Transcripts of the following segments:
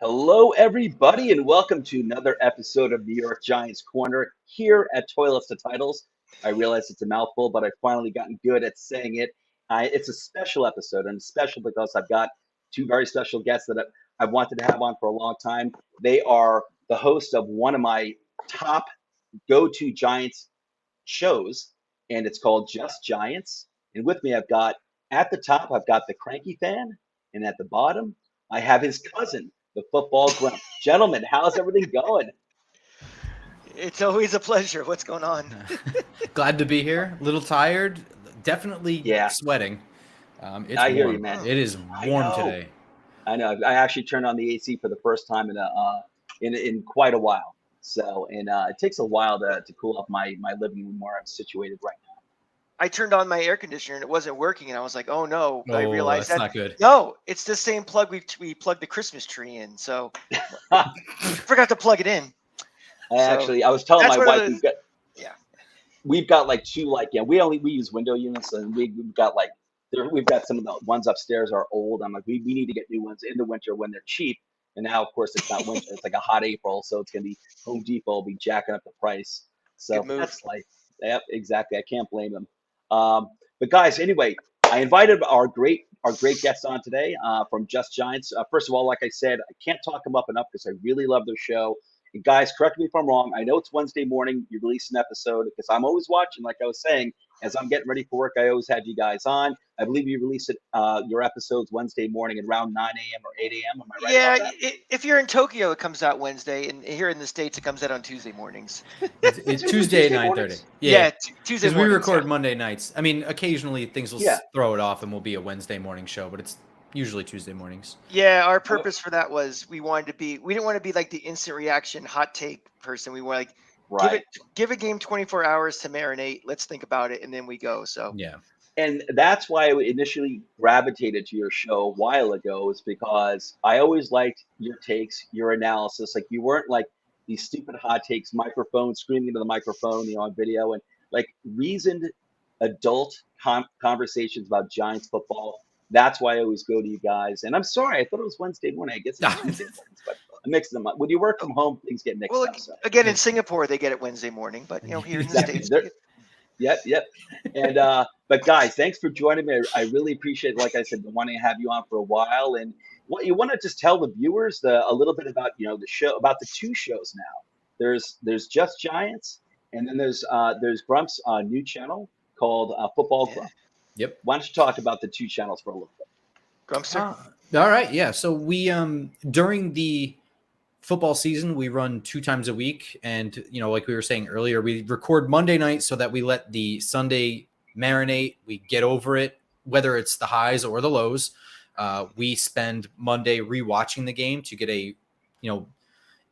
Hello, everybody, and welcome to another episode of New York Giants Corner here at Toilets to Titles. I realize it's a mouthful, but I've finally gotten good at saying it. It's a special episode, and special because I've got two very special guests that I've wanted to have on for a long time. They are the host of one of my top go-to Giants shows, and it's called Just Giants. And with me, at the top, I've got the cranky fan, and at the bottom, I have his cousin, the football grump. Gentlemen, how's everything going? It's always a pleasure. What's going on? Glad to be here. A little tired. Definitely sweating. It's I warm. hear you, man. It is warm today. I know. I actually turned on the AC for the first time in quite a while. So, and it takes a while to cool off my living room where I'm situated right now. I turned on my air conditioner and it wasn't working, and I was like, "Oh no!" But I realized that's not good. No, it's the same plug we plugged the Christmas tree in, so forgot to plug it in. I was telling my wife we've got like two we use window units, and we've got some of the ones upstairs are old. I'm like, we need to get new ones in the winter when they're cheap. And now, of course, it's not winter; it's like a hot April, so it's gonna be Home Depot will be jacking up the price. So that's like, yep, exactly. I can't blame them. But guys, anyway, I invited our great guests on today from Just Giants. First of all, like I said, I can't talk them up enough because I really love their show. And guys, correct me if I'm wrong. I know it's Wednesday morning. You release an episode because I'm always watching. Like I was saying, as I'm getting ready for work, I always have you guys on. I believe you release your episodes Wednesday morning at around 9 a.m. or 8 a.m. Am I right? Yeah, if you're in Tokyo, it comes out Wednesday, and here in the States, it comes out on Tuesday mornings. It's Tuesday at 9:30. Yeah, Tuesday. Because we record Monday nights. I mean, occasionally things will throw it off, and we'll be a Wednesday morning show, but it's usually Tuesday mornings. Yeah, our purpose for that was we didn't want to be like the instant reaction hot take person. We were like, give a game 24 hours to marinate. Let's think about it, and then we go. So yeah. And that's why I initially gravitated to your show a while ago, is because I always liked your takes, your analysis. Like, you weren't like these stupid hot takes, microphone, screaming into the microphone, on video, and like reasoned adult conversations about Giants football. That's why I always go to you guys. And I'm sorry, I thought it was Wednesday morning. I guess it's Tuesday mornings, but I mix them up. When you work from home, things get mixed up. So. Again, in Singapore, they get it Wednesday morning, but here in the States. Yep. And but guys, thanks for joining me. I really appreciate it. Like I said, been wanting to have you on for a while. And what you want to just tell the viewers a little bit about the show, about the two shows now. There's Just Giants, and then there's Grump's new channel called Football Grump. Yep. Why don't you talk about the two channels for a little bit? Grumpster. All right. Yeah. So we during the football season, we run 2 times a week. And, like we were saying earlier, we record Monday night so that we let the Sunday marinate. We get over it, whether it's the highs or the lows. We spend Monday rewatching the game to get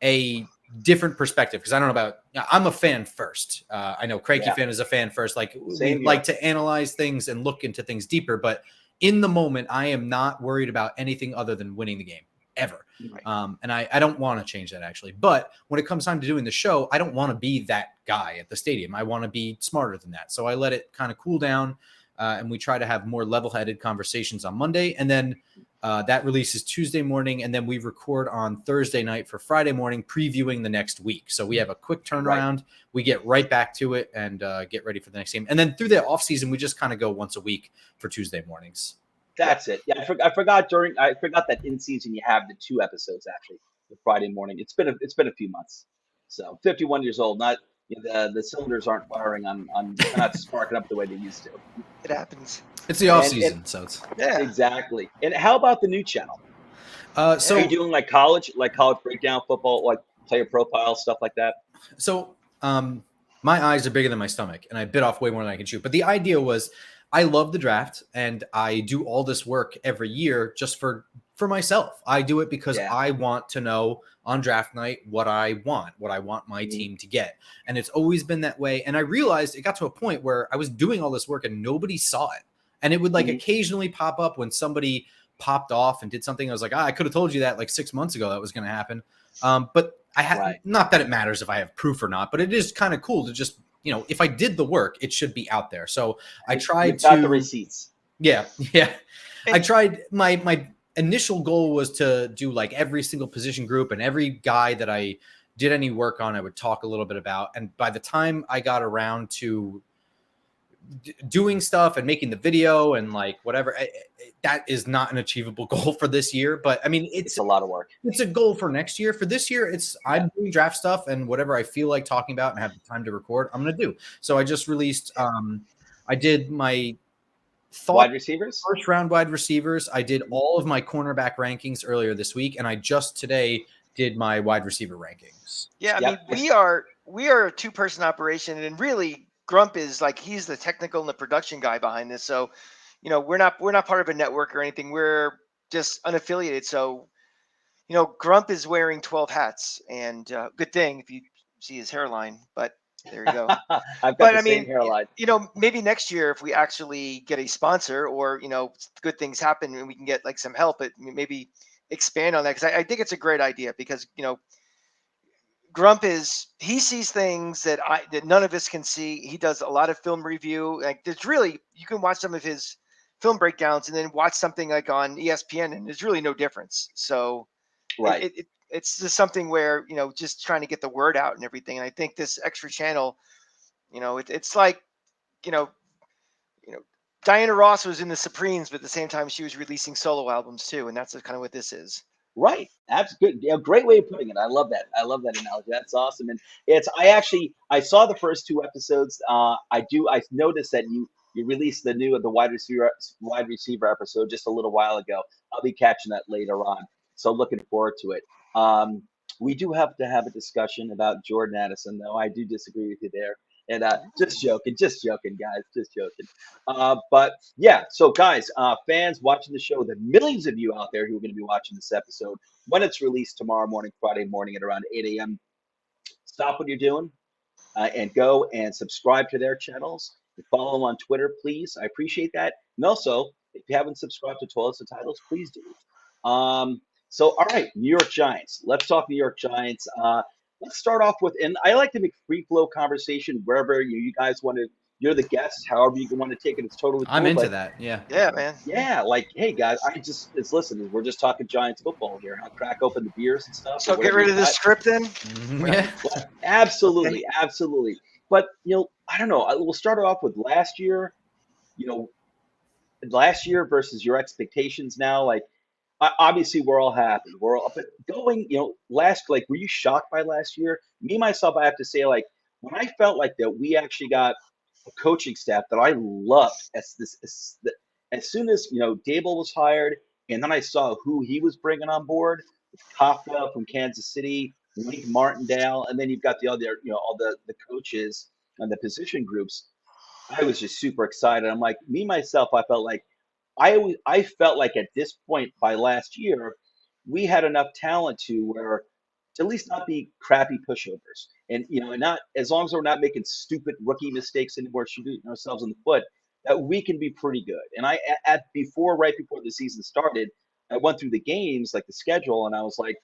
a different perspective. Because I don't know about, I'm a fan first. I know Cranky fan is a fan first. Like, we like to analyze things and look into things deeper. But in the moment, I am not worried about anything other than winning the game. Ever. Right. And I don't want to change that, actually. But when it comes time to doing the show, I don't want to be that guy at the stadium. I want to be smarter than that. So I let it kind of cool down, and we try to have more level-headed conversations on Monday. And then that releases Tuesday morning, and then we record on Thursday night for Friday morning, previewing the next week. So we have a quick turnaround. Right. We get right back to it and get ready for the next game. And then through the offseason, we just kind of go once a week for Tuesday mornings. That's it. Yeah, I forgot that in season you have the 2 episodes actually, the Friday morning. It's been a few months. So 51 years old, not the cylinders aren't firing on not sparking up the way they used to. It happens. It's the off season, so it's exactly. And how about the new channel? So are you doing like college breakdown football, like player profile stuff like that? So my eyes are bigger than my stomach, and I bit off way more than I can chew. But the idea was, I love the draft, and I do all this work every year just for myself. I do it because I want to know on draft night what I want my team to get. And it's always been that way. And I realized it got to a point where I was doing all this work and nobody saw it. And it would occasionally pop up when somebody popped off and did something. I was like, I could have told you that like 6 months ago that was going to happen. But I have not that it matters if I have proof or not, but it is kind of cool to just, if I did the work, it should be out there. So I tried got the receipts. Yeah. I tried my initial goal was to do like every single position group and every guy that I did any work on, I would talk a little bit about. And by the time I got around to doing stuff and making the video and like whatever, that is not an achievable goal for this year. But I mean, it's a lot of work. It's a goal for next year. For this year, I'm doing draft stuff and whatever I feel like talking about and have the time to record, I'm going to do. So I just released, I did my wide receivers, first round wide receivers. I did all of my cornerback rankings earlier this week, and I just today did my wide receiver rankings. Yeah, I mean, we are a 2-person operation, and really Grump is like, he's the technical and the production guy behind this. So, you know, we're not part of a network or anything. We're just unaffiliated. So, you know, Grump is wearing 12 hats, and good thing if you see his hairline, but there you go. I've got the same hairline. You know, maybe next year if we actually get a sponsor, or, you know, good things happen and we can get like some help, but maybe expand on that, because I think it's a great idea, because, you know, Grump he sees things that none of us can see. He does a lot of film review. Like, there's really, you can watch some of his film breakdowns and then watch something like on ESPN, and there's really no difference. So right. It's just something where, you know, just trying to get the word out and everything. And I think this extra channel, you know, it's like, you know, Diana Ross was in the Supremes, but at the same time she was releasing solo albums too, and that's kind of what this is. Right. That's good. Yeah, great way of putting it. I love that. I love that analogy. That's awesome. And I saw the first 2 episodes. I noticed that you released the wide receiver episode just a little while ago. I'll be catching that later on. So looking forward to it. We do have to have a discussion about Jordan Addison, though. I do disagree with you there. And just joking, guys, just joking. But yeah, so guys, fans watching the show, the millions of you out there who are going to be watching this episode when it's released tomorrow morning, Friday morning at around 8 a.m., stop what you're doing and go and subscribe to their channels. And follow them on Twitter, please. I appreciate that. And also, if you haven't subscribed to Toilets and Titles, please do. So, all right, New York Giants. Let's talk New York Giants. Let's start off with, and I like to make free flow conversation wherever you guys want to. You're the guest, however you want to take it. It's totally cool. I'm into that. Yeah. Yeah, man. Yeah, like, hey guys, listen. We're just talking Giants football here. I'll crack open the beers and stuff. So get rid of the script then. Yeah. Well, absolutely. But I don't know. We'll start it off with last year. Last year versus your expectations now. Like, obviously we're all happy. We're all, but going, were you shocked by last year? Me, myself, I have to say, like, when I felt like that we actually got a coaching staff that I loved as soon as, Dable was hired, and then I saw who he was bringing on board, Kafka from Kansas City, Wink Martindale, and then you've got the other, all the coaches and the position groups. I was just super excited. I'm like, me, myself, I felt like, I felt like at this point by last year, we had enough talent to at least not be crappy pushovers, and and not, as long as we're not making stupid rookie mistakes anymore, shooting ourselves in the foot, that we can be pretty good. And right before the season started, I went through the games, like the schedule, and I was like,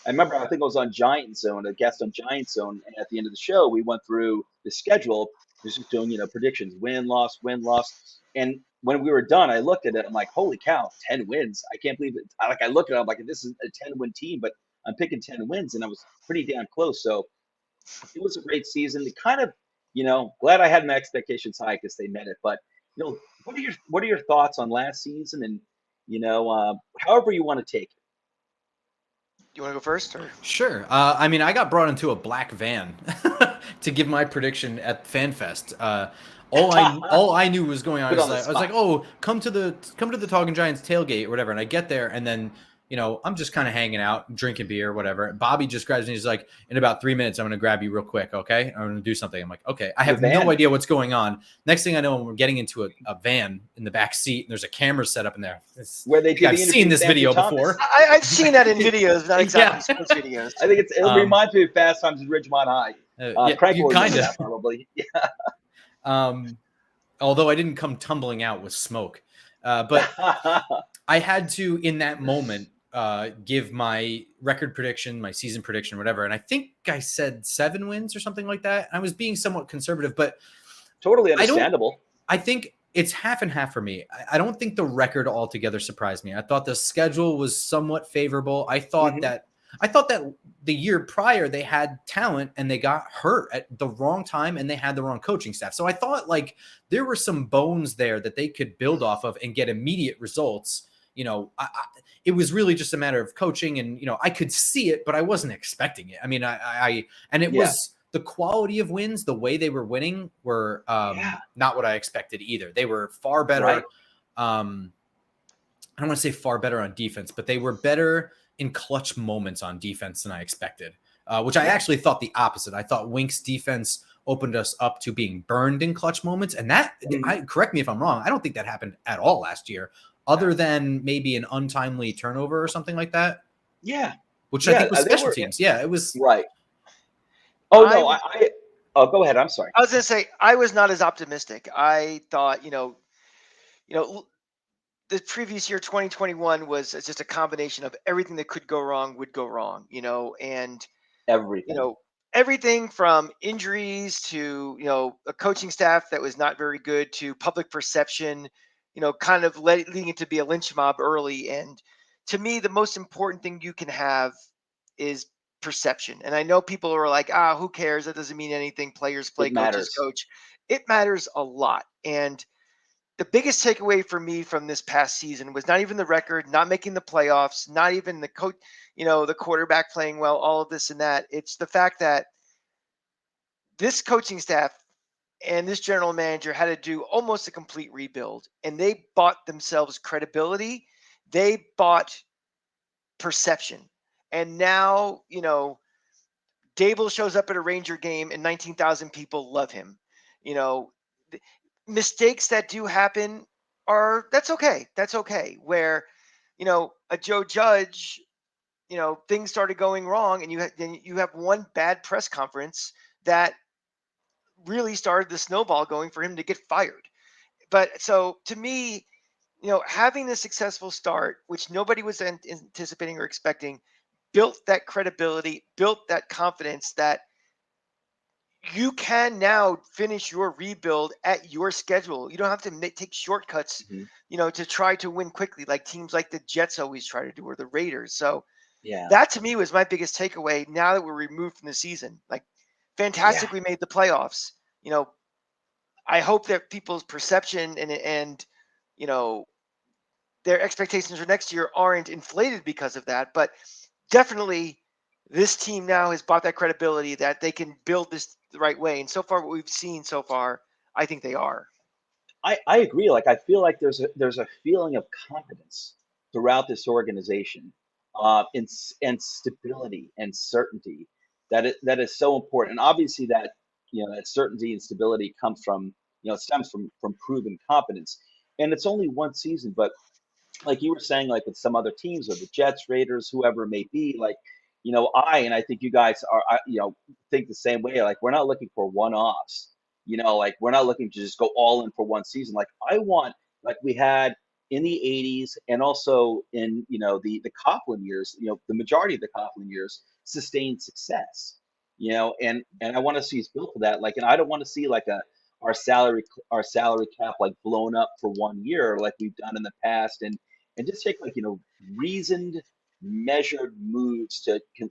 I remember, I think I was on Giant Zone, a guest on Giant Zone, and at the end of the show, we went through the schedule, just doing, predictions, win, loss. And when we were done, I looked at it, I'm like, holy cow, 10 wins. I can't believe it. I looked at it, I'm like, this is a 10-win team, but I'm picking 10 wins, and I was pretty damn close. So it was a great season. It kind of, glad I had my expectations high because they met it. But, what are your thoughts on last season, and, however you want to take it? You want to go first? Or? Sure. I got brought into a black van to give my prediction at FanFest. All I knew was going on. I was like, oh, come to the Talking Giants tailgate or whatever. And I get there, and then I'm just kind of hanging out, drinking beer, or whatever. Bobby just grabs me. He's like, in about 3 minutes, I'm going to grab you real quick. Okay, I'm going to do something. I'm like, okay. I have no idea what's going on. Next thing I know, we're getting into a van in the back seat, and there's a camera set up in there. Where they did. I've seen this video before. I've seen that in videos, not exactly sports videos. I think it reminds me of Fast Times at Ridgemont High. You kind of probably. Yeah. Although I didn't come tumbling out with smoke, but I had to, in that moment, give my record prediction, my season prediction, whatever. And I think I said 7 wins or something like that. I was being somewhat conservative, but totally understandable. I think it's half and half for me. I don't think the record altogether surprised me. I thought the schedule was somewhat favorable. I thought that the year prior they had talent and they got hurt at the wrong time and they had the wrong coaching staff. So I thought like there were some bones there that they could build off of and get immediate results. You know, it was really just a matter of coaching, and you know, I could see it, but I wasn't expecting it. I mean, it was the quality of wins, the way they were winning were not what I expected either. They were far better. Right. I don't want to say far better on defense, but they were better in clutch moments on defense than I expected, which I actually thought the opposite. I thought Wink's defense opened us up to being burned in clutch moments. And that, correct me if I'm wrong, I don't think that happened at all last year, other than maybe an untimely turnover or something like that. Yeah. Which I think was special teams. Yeah, it was. Right. Oh, no, oh, go ahead. I'm sorry. I was going to say, I was not as optimistic. I thought, you know, the previous year, 2021, was just a combination of everything that could go wrong would go wrong, you know, and everything. You know, everything from injuries to, you know, a coaching staff that was not very good to public perception, you know, kind of leading it to be a lynch mob early. And to me, the most important thing you can have is perception. And I know people are like, who cares? That doesn't mean anything. Players play, coaches coach. It matters a lot. And the biggest takeaway for me from this past season was not even the record, not making the playoffs, not even the coach, you know, the quarterback playing well, all of this and that. It's the fact that this coaching staff and this general manager had to do almost a complete rebuild, and they bought themselves credibility. They bought perception. And now, you know, Dable shows up at a Ranger game and 19,000 people love him. You know, mistakes that do happen that's okay. That's okay. Where, you know, a Joe Judge, you know, things started going wrong, and you have one bad press conference that really started the snowball going for him to get fired. But so to me, you know, having the successful start, which nobody was anticipating or expecting, built that credibility, built that confidence that you can now finish your rebuild at your schedule. You don't have to take shortcuts, you know, to try to win quickly, like teams like the Jets always try to do, or the Raiders. So that to me was my biggest takeaway. Now that we're removed from the season, like, fantastic, we made the playoffs. You know, I hope that people's perception and you know, their expectations for next year aren't inflated because of that. But definitely, this team now has bought that credibility that they can build this the right way. And so far, what we've seen so far, I think they are. I agree. Like, I feel like there's a feeling of confidence throughout this organization, and stability and certainty that is so important. And obviously, that, you know, that certainty and stability comes from, you know, stems from proven competence. And it's only one season, but like you were saying, like with some other teams, or the Jets, Raiders, whoever it may be, like, you know, and I think you guys are, you know, think the same way. Like, we're not looking for one-offs. You know, like, we're not looking to just go all in for one season. Like, I want, like we had in the '80s, and also in, you know, the Coughlin years, you know, the majority of the Coughlin years, sustained success. You know, and I want to see us built for that. Like, and I don't want to see like our salary cap like blown up for 1 year like we've done in the past, and just take, like, you know, reasoned, measured moves to you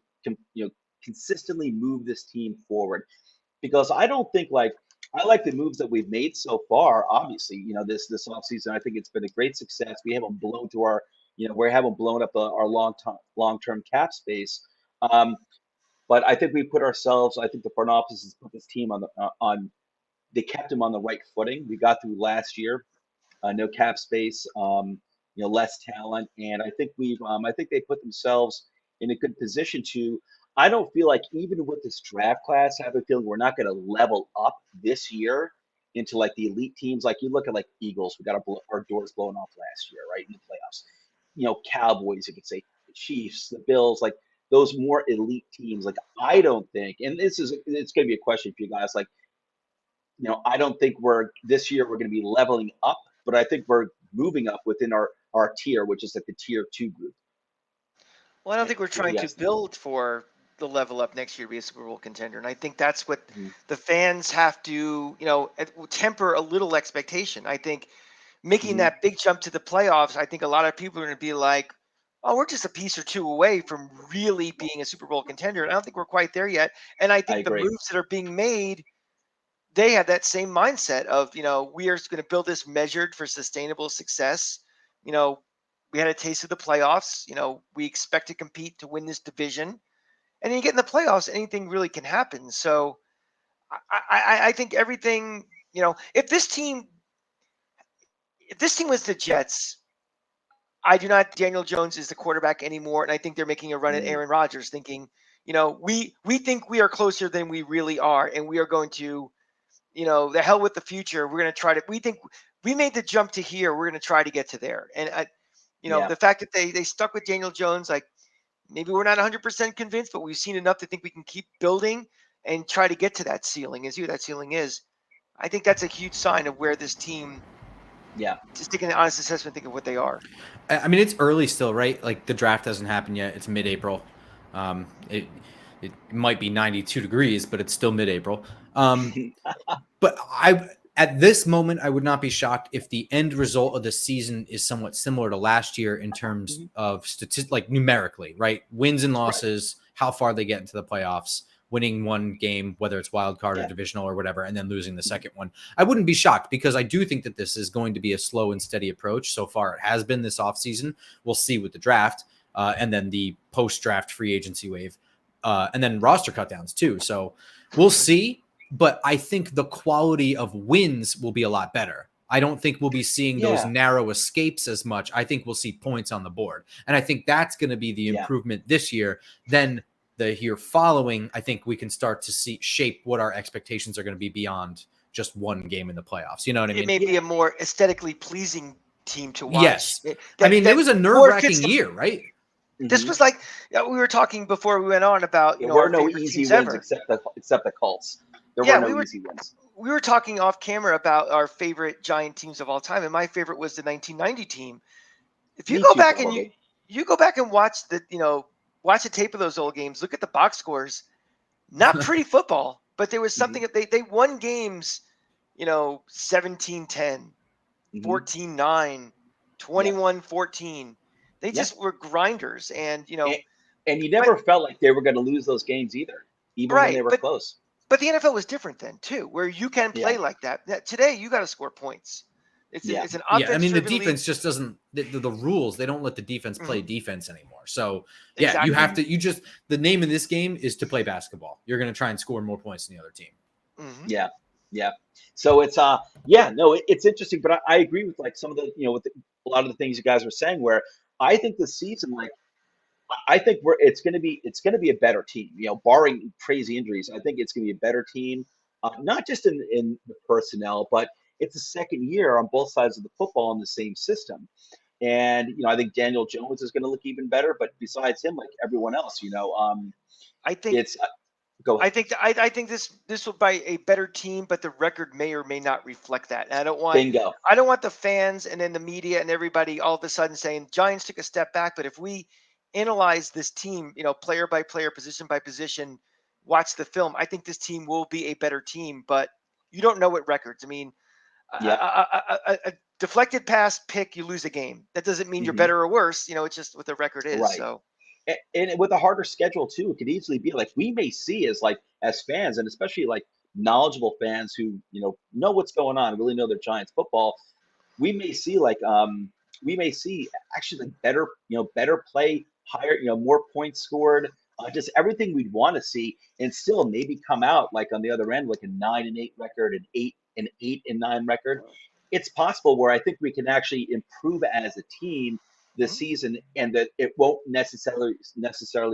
know, consistently move this team forward. Because I don't think, like, I like the moves that we've made so far. Obviously, you know, this offseason, I think it's been a great success. We haven't blown through our, you know, we haven't blown up our long term cap space. But I think we put ourselves. I think the front office has put this team on. They kept them on the right footing. We got through last year, no cap space, you know, less talent, and I think I think they put themselves in a good position to. I don't feel like, even with this draft class, I have a feeling we're not going to level up this year into like the elite teams. Like, you look at like Eagles, we got our doors blown off last year, right, in the playoffs. You know, Cowboys, you could say, the Chiefs, the Bills, like those more elite teams. Like, I don't think, and it's going to be a question for you guys, like, you know, I don't think this year we're going to be leveling up, but I think we're moving up within our tier, which is like the tier 2 group. Well, I don't think we're trying to build for the level up next year to be a Super Bowl contender. And I think that's what the fans have to, temper a little expectation. I think making that big jump to the playoffs, I think a lot of people are going to be like, oh, we're just a piece or two away from really being a Super Bowl contender. And I don't think we're quite there yet. And I think the moves that are being made, they have that same mindset of, we are going to build this measured for sustainable success. We had a taste of the playoffs. We expect to compete to win this division. And then you get in the playoffs, anything really can happen. So I think everything, if this team was the Jets, I do not. Daniel Jones is the quarterback anymore, and I think they're making a run at Aaron Rodgers, thinking, we think we are closer than we really are, and we are going to, the hell with the future. We're going to try to. We think we made the jump to here. We're going to try to get to there. And the fact that they stuck with Daniel Jones, like maybe we're not 100% convinced, but we've seen enough to think we can keep building and try to get to that ceiling. That ceiling is. I think that's a huge sign of where this team. Yeah. Just taking an honest assessment, think of what they are. I mean, it's early still, right? Like the draft hasn't happened yet. It's mid-April. It might be 92 degrees, but it's still mid-April. But at this moment, I would not be shocked if the end result of the season is somewhat similar to last year in terms of like numerically, right? Wins and losses, how far they get into the playoffs, winning one game, whether it's wild card or divisional or whatever, and then losing the second one. I wouldn't be shocked because I do think that this is going to be a slow and steady approach. So far, it has been this offseason. We'll see with the draft and then the post-draft free agency wave and then roster cutdowns too. So we'll see. But I think the quality of wins will be a lot better. I don't think we'll be seeing those narrow escapes as much. I think we'll see points on the board. And I think that's going to be the improvement this year. Then the year following, I think we can start to shape what our expectations are going to be beyond just one game in the playoffs. You know what I mean? It may be a more aesthetically pleasing team to watch. Yes. It was a nerve-wracking year, right? This was like we were talking before we went on about there were no easy wins except the Colts. There were no easy wins. We were talking off camera about our favorite Giant teams of all time, and my favorite was the 1990 team. If you go back and you go back and watch watch the tape of those old games, look at the box scores. Not pretty football, but there was something that they won games, 17-10, 14-9, 21-14. They just were grinders, and and you never felt like they were going to lose those games either, even when they were close. But the NFL was different then too, where you can play like that. Today, you got to score points. It's an offense. I mean, the defense just doesn't. The rules, they don't let the defense play defense anymore. So you have to. The name of this game is to play basketball. You're going to try and score more points than the other team. Yeah. So it's it's interesting, but I agree with like some of the with a lot of the things you guys were saying. Where I think this season, I think it's going to be a better team. Barring crazy injuries, I think it's going to be a better team, not just in the personnel, but it's the second year on both sides of the football in the same system. And I think Daniel Jones is going to look even better. But besides him, like everyone else, I think it's. Go ahead. I think this will be a better team, but the record may or may not reflect that. And I don't want Bingo. I don't want the fans and then the media and everybody all of a sudden saying Giants took a step back. But if we analyze this team, player by player, position by position, watch the film, I think this team will be a better team. But you don't know what records. I mean, a deflected pass pick, you lose a game. That doesn't mean you're better or worse. It's just what the record is. Right. So. And with a harder schedule too, it could easily be like we may see as fans, and especially like knowledgeable fans who know what's going on, really know their Giants football. We may see actually better play, higher more points scored, just everything we'd want to see, and still maybe come out like on the other end like a 9-8 record, an 8-9 record. It's possible where I think we can actually improve as a team this season, and that it won't necessarily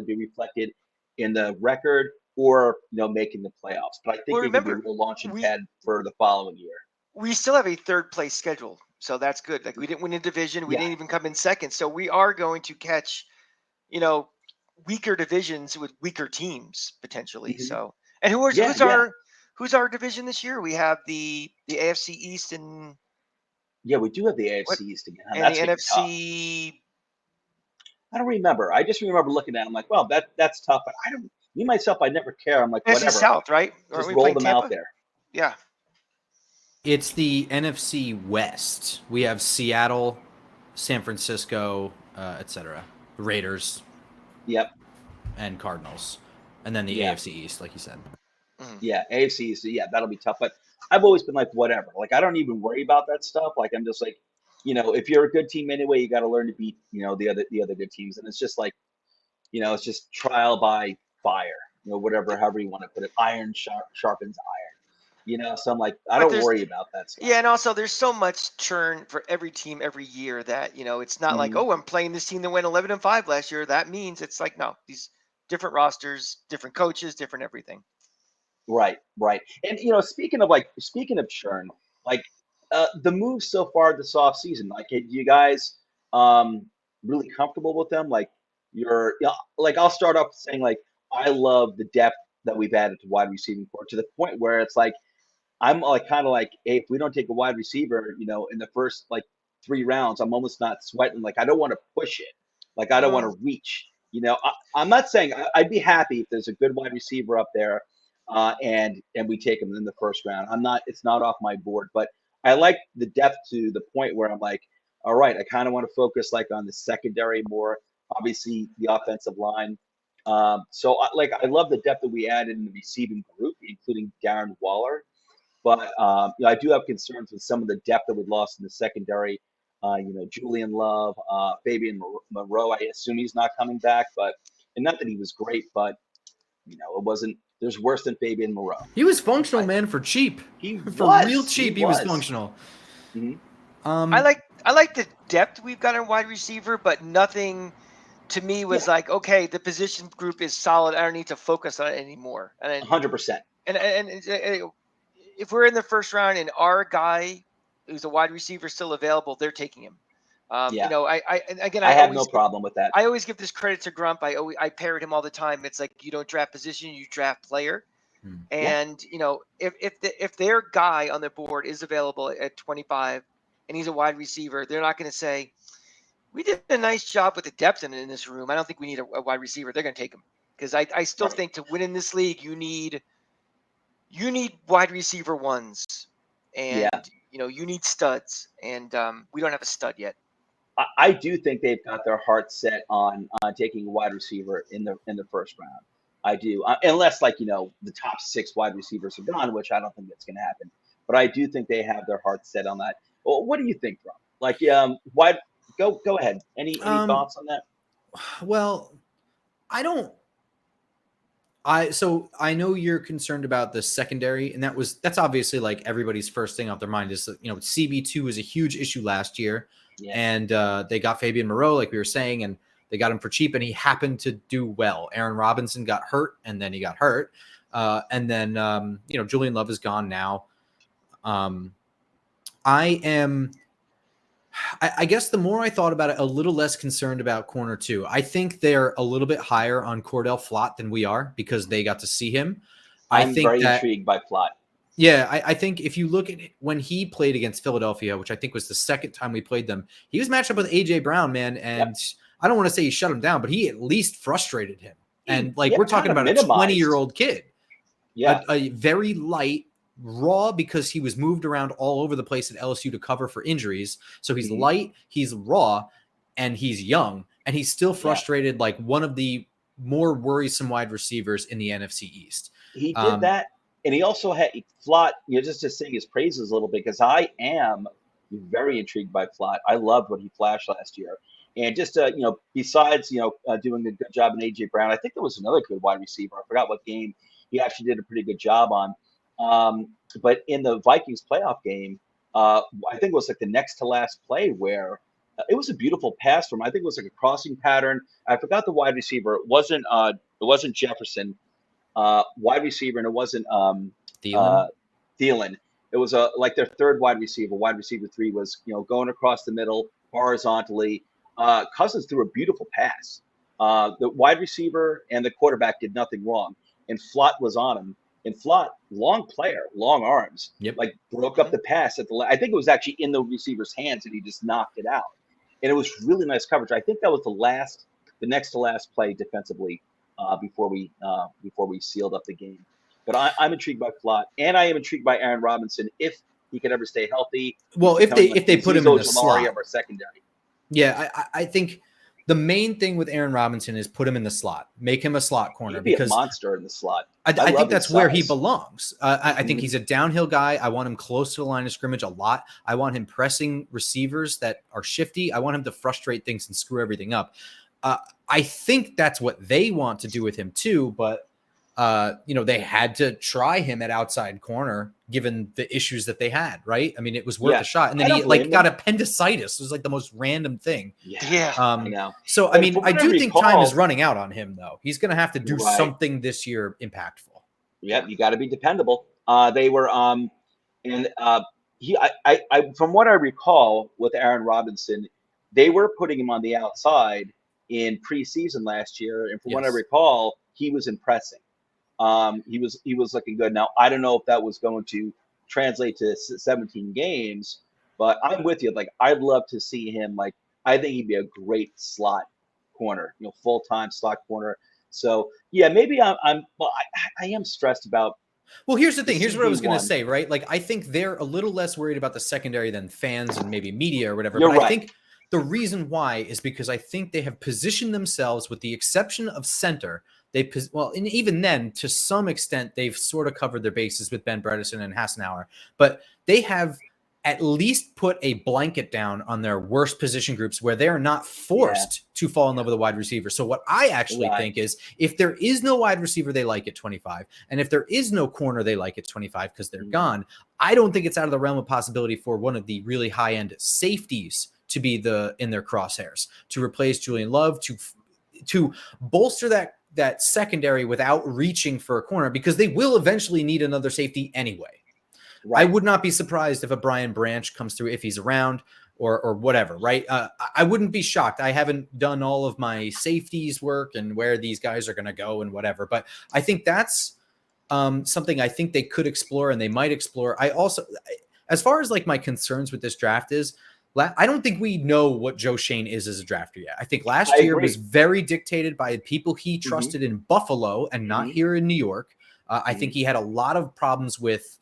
be reflected in the record or making the playoffs. But I think it could be a real launching pad for the following year. We still have a third place schedule, so that's good. Like we didn't win a division, we didn't even come in second, so we are going to catch, weaker divisions with weaker teams potentially. So, and who's our division this year? We have the AFC East and. Yeah, we do have the AFC East again. And the NFC. I don't remember. I just remember looking at it. I'm like, well, that's tough. But Me, myself, I never care. I'm like, NFC whatever. South, right? Just roll them out there. Yeah. It's the NFC West. We have Seattle, San Francisco, etc. Raiders. Yep. And Cardinals. And then the AFC East, like you said. Yeah, AFC East. Yeah, that'll be tough. But I've always been like, whatever. Like, I don't even worry about that stuff. Like, I'm just like, if you're a good team anyway, you got to learn to beat, the other good teams. And it's just like, it's just trial by fire. However you want to put it. Iron sharpens iron. So I'm like, I don't worry about that stuff. Yeah, and also there's so much churn for every team every year that, it's not like, oh, I'm playing this team that went 11-5 last year. That means it's like, no, these different rosters, different coaches, different everything. Right. And, speaking of churn, like the moves so far this off season, like, you guys really comfortable with them? Like, I'll start off saying, like, I love the depth that we've added to wide receiving core to the point where it's like, I'm like kind of like, hey, if we don't take a wide receiver, in the first like 3 rounds, I'm almost not sweating. Like, I don't want to push it. Like, I don't want to reach. I'm not saying I'd be happy if there's a good wide receiver up there, and we take him in the first round. It's not off my board, but I like the depth to the point where I'm like, all right, I kind of want to focus like on the secondary more. Obviously, the offensive line. So I love the depth that we added in the receiving group, including Darren Waller. But I do have concerns with some of the depth that we lost in the secondary. Julian Love, Fabian Moreau. I assume he's not coming back, and not that he was great, but it wasn't. There's worse than Fabian Moreau. He was functional, man, for cheap. Real cheap. He was functional. Mm-hmm. I like the depth we've got in wide receiver, but nothing to me was like, okay, the position group is solid. I don't need to focus on it anymore. And 100%. And if we're in the first round and our guy who's a wide receiver still available, they're taking him. I have no problem with that. I always give this credit to Grump. I parrot him all the time. It's like, you don't draft position, you draft player. And if their guy on the board is available at 25 and he's a wide receiver, they're not going to say, we did a nice job with the depth in this room. I don't think we need a wide receiver. They're going to take him, because I still think to win in this league, you need wide receiver ones, and you need studs, and we don't have a stud yet. I do think they've got their heart set on taking a wide receiver in the first round. I do, unless the top 6 wide receivers are gone, which I don't think that's going to happen. But I do think they have their heart set on that. Well, what do you think, Rob? Like, why? Go ahead. Any thoughts on that? Well, so I know you're concerned about the secondary, and that's obviously like everybody's first thing off their mind is that, CB2 was a huge issue last year, and they got Fabian Moreau, like we were saying, and they got him for cheap, and he happened to do well. Aaron Robinson got hurt, and then he got hurt, and then Julian Love is gone now. I guess the more I thought about it, a little less concerned about corner 2. I think they're a little bit higher on Cordell Flott than we are, because they got to see him. I'm very intrigued by Flott. Yeah, I think if you look at it, when he played against Philadelphia, which I think was the second time we played them, he was matched up with A.J. Brown, man, and I don't want to say he shut him down, but he at least frustrated him. And we're talking about a 20-year-old kid. Yeah. A very light, raw, because he was moved around all over the place at LSU to cover for injuries. So he's light, he's raw, and he's young, and he's still frustrated, like one of the more worrisome wide receivers in the NFC East. He did that, and he also had Flott, just to sing his praises a little bit, because I am very intrigued by Flott. I loved what he flashed last year. And just, besides, doing a good job in A.J. Brown, I think there was another good wide receiver. I forgot what game he actually did a pretty good job on. But in the Vikings playoff game, I think it was like the next to last play where it was a beautiful pass from, I think it was like a crossing pattern. I forgot the wide receiver. It wasn't Jefferson, wide receiver, and it wasn't Thielen. It was like their third wide receiver. Wide receiver 3 was going across the middle horizontally. Cousins threw a beautiful pass. The wide receiver and the quarterback did nothing wrong, and Flott was on him. And Flott, long player, long arms, broke up the pass at I think it was actually in the receiver's hands, and he just knocked it out. And it was really nice coverage. I think that was the next to last play defensively before we sealed up the game. But I'm intrigued by Flott, and I am intrigued by Aaron Robinson if he can ever stay healthy. Well, if they put him in the slot of our secondary. Yeah, I think the main thing with Aaron Robinson is put him in the slot, make him a slot corner. He'd be because a monster in the slot. I think that's where he belongs. I think he's a downhill guy. I want him close to the line of scrimmage a lot. I want him pressing receivers that are shifty. I want him to frustrate things and screw everything up. I think that's what they want to do with him too, but they had to try him at outside corner given the issues that they had, right? I mean, it was worth a shot. And then he got appendicitis. It was like the most random thing. Yeah. I know. So, I mean, I do think time is running out on him, though. He's going to have to do something this year impactful. Yep, you got to be dependable. They were, from what I recall with Aaron Robinson, they were putting him on the outside in preseason last year, and from what I recall, he was impressing. He was looking good. Now, I don't know if that was going to translate to 17 games, but I'm with you. Like, I'd love to see him. Like, I think he'd be a great slot corner, full-time slot corner. So, yeah, maybe I am stressed about. Well, here's the thing. Here's what I was going to say, right? Like, I think they're a little less worried about the secondary than fans and maybe media or whatever. You're right. I think the reason why is because I think they have positioned themselves, with the exception of center. And even then, to some extent, they've sort of covered their bases with Ben Bredesen and Hassenauer, but they have at least put a blanket down on their worst position groups where they're not forced to fall in love with a wide receiver. So what I actually think is, if there is no wide receiver they like at 25, and if there is no corner they like at 25 because they're gone, I don't think it's out of the realm of possibility for one of the really high-end safeties to be in their crosshairs, to replace Julian Love, to bolster that secondary without reaching for a corner, because they will eventually need another safety anyway. Right. I would not be surprised if a Brian Branch comes through, if he's around or whatever, right? I wouldn't be shocked. I haven't done all of my safeties work and where these guys are going to go and whatever, but I think that's something I think they could explore and they might explore. I also, as far as like my concerns with this draft is, I don't think we know what Joe Shane is as a drafter yet. I think last year was very dictated by people he trusted in Buffalo and not here in New York. I think he had a lot of problems with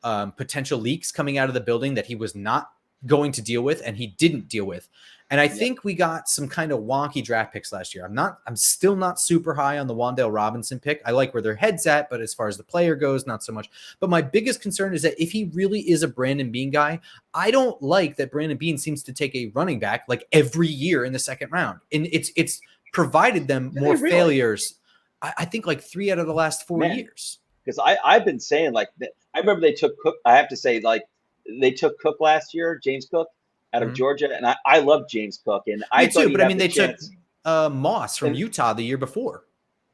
potential leaks coming out of the building that he was not going to deal with, and he didn't deal with. And I think we got some kind of wonky draft picks last year. I'm still not super high on the Wan'Dale Robinson pick. I like where their head's at, but as far as the player goes, not so much. But my biggest concern is that if he really is a Brandon Beane guy, I don't like that Brandon Beane seems to take a running back like every year in the second round. And it's provided them more failures. I think like 3 out of the last 4 years. Because I've been saying, like, I remember they took Cook. I have to say, like, they took Cook last year, James Cook, out of Georgia, and I love James Cook, and I too. But I mean, they took Moss from Utah the year before.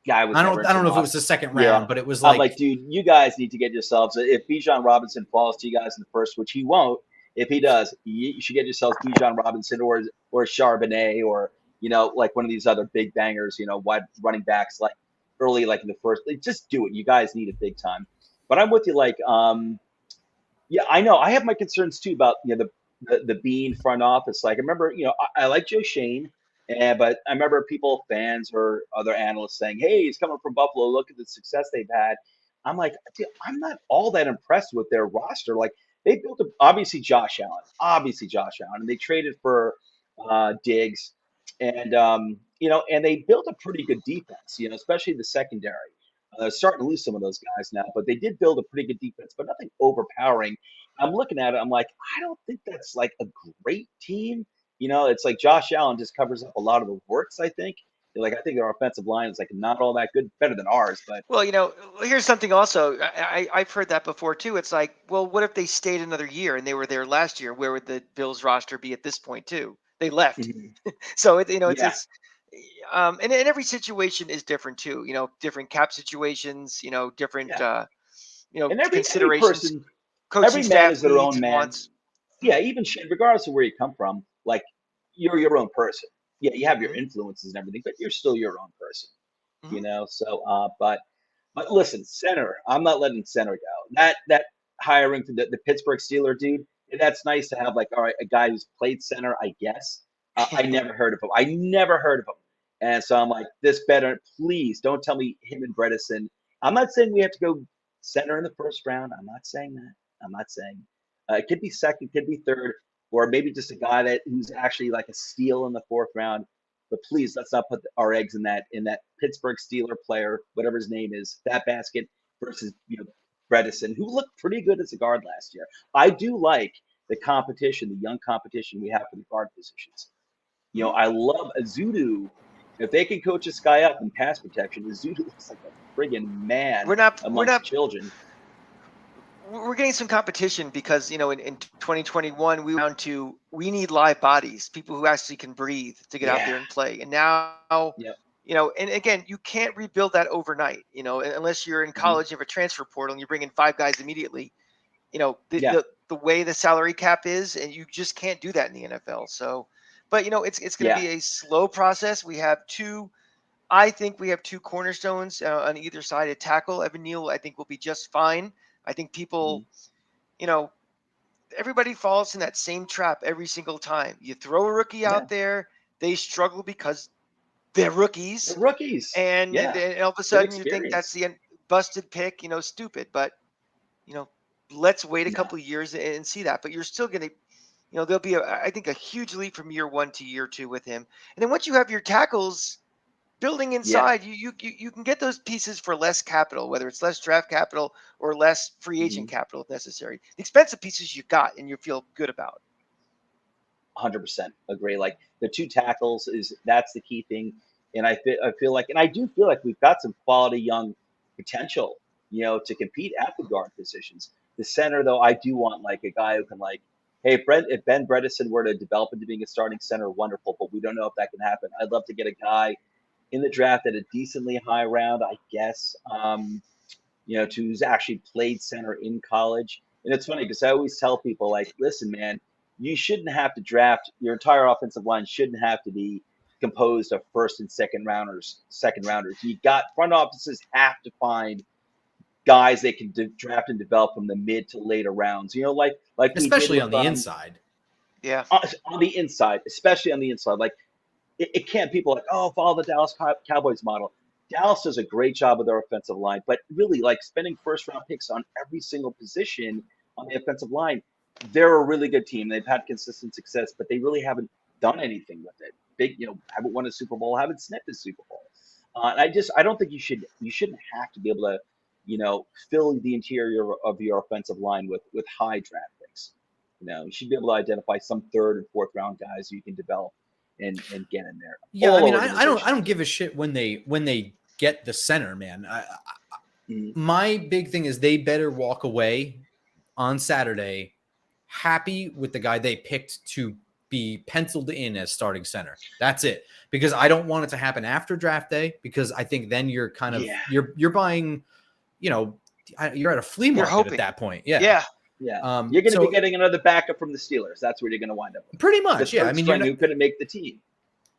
Yeah, I don't know if it was the second round, but it was like, I'm like, dude, you guys need to get yourselves. If Bijan Robinson falls to you guys in the first, which he won't, if he does, you should get yourselves Bijan Robinson or Charbonnet or like one of these other big bangers, wide running backs, like early, like in the first. Like, just do it. You guys need it big time. But I'm with you. Like, yeah, I know. I have my concerns too about the Beane front office. Like, I remember, I like Joe Shane, but I remember fans or other analysts saying, "Hey, he's coming from Buffalo. Look at the success they've had." I'm like, dude, I'm not all that impressed with their roster. Like, they built obviously Josh Allen, and they traded for Diggs, and and they built a pretty good defense. Especially the secondary. They're starting to lose some of those guys now, but they did build a pretty good defense, but nothing overpowering. I'm looking at it. I'm like, I don't think that's like a great team. It's like Josh Allen just covers up a lot of the warts, I think. Like, I think their offensive line is like not all that good, better than ours. But here's something also. I've heard that before too. It's like, well, what if they stayed another year and they were there last year? Where would the Bills roster be at this point too? They left. So it's and every situation is different too. Different cap situations. Different. And every considerations. Every man is their own man. Yeah, even regardless of where you come from, like, you're your own person. Yeah, you have your influences and everything, but you're still your own person. So, but listen, center. I'm not letting center go. That hiring to the Pittsburgh Steelers dude. That's nice to have, like, all right, a guy who's played center, I guess. I never heard of him. And so I'm like, this better, please don't tell me him and Bredesen. I'm not saying we have to go center in the first round. I'm not saying that. I'm not saying it could be second, could be third, or maybe just a guy who's actually like a steal in the fourth round. But please, let's not put our eggs in that Pittsburgh Steeler player, whatever his name is, that basket versus Bredesen, who looked pretty good as a guard last year. I do like the competition, the young competition we have for the guard positions. I love Azudu. If they can coach this guy up in pass protection, Azudu looks like a friggin' man amongst children. We're getting some competition because, in 2021, we need live bodies, people who actually can breathe to get out there and play. And now, and again, you can't rebuild that overnight, unless you're in college, you have a transfer portal and you bring in 5 guys immediately. The way the salary cap is, and you just can't do that in the NFL. So, but it's going to be a slow process. I think we have 2 cornerstones on either side. A tackle, Evan Neal, I think will be just fine. I think people, everybody falls in that same trap every single time. You throw a rookie out there, they struggle because they're rookies. They're rookies. And then all of a sudden you think that's the busted pick, stupid. But, let's wait a couple of years and see that. But you're still going to, there'll be, I think, a huge leap from year 1 to year 2 with him. And then once you have your tackles building inside, you can get those pieces for less capital, whether it's less draft capital or less free agent capital if necessary. The expensive pieces you got and you feel good about. 100% agree. Like the 2 tackles that's the key thing. And I feel like, and I do feel like we've got some quality young potential, to compete at the guard positions. The center, though, I do want like a guy who can hey, if Ben Bredesen were to develop into being a starting center, wonderful, but we don't know if that can happen. I'd love to get a guy in the draft at a decently high round, I guess, who's actually played center in college. And it's funny because I always tell people, listen, man, you shouldn't have to draft, your entire offensive line shouldn't have to be composed of first and second rounders. Front offices have to find guys they can draft and develop from the mid to later rounds. Especially on the inside. Yeah. On the inside, especially on the inside. It can't, people follow the Dallas Cowboys model. Dallas does a great job with their offensive line, but really spending first round picks on every single position on the offensive line. They're a really good team. They've had consistent success, but they really haven't done anything with it. Haven't won a Super Bowl, haven't sniffed a Super Bowl. And I don't think you shouldn't have to be able to, fill the interior of your offensive line with high draft picks. You should be able to identify some 3rd and 4th round guys you can develop and get in there. Yeah, I mean, I don't give a shit when they get the center, man. My big thing is they better walk away on Saturday happy with the guy they picked to be penciled in as starting center. That's it. Because I don't want it to happen after draft day, because I think then you're kind of you're buying, you're at a flea market at that point. Yeah. You're going to be getting another backup from the Steelers. That's where you're going to wind up with. Pretty much, I mean, you couldn't make the team.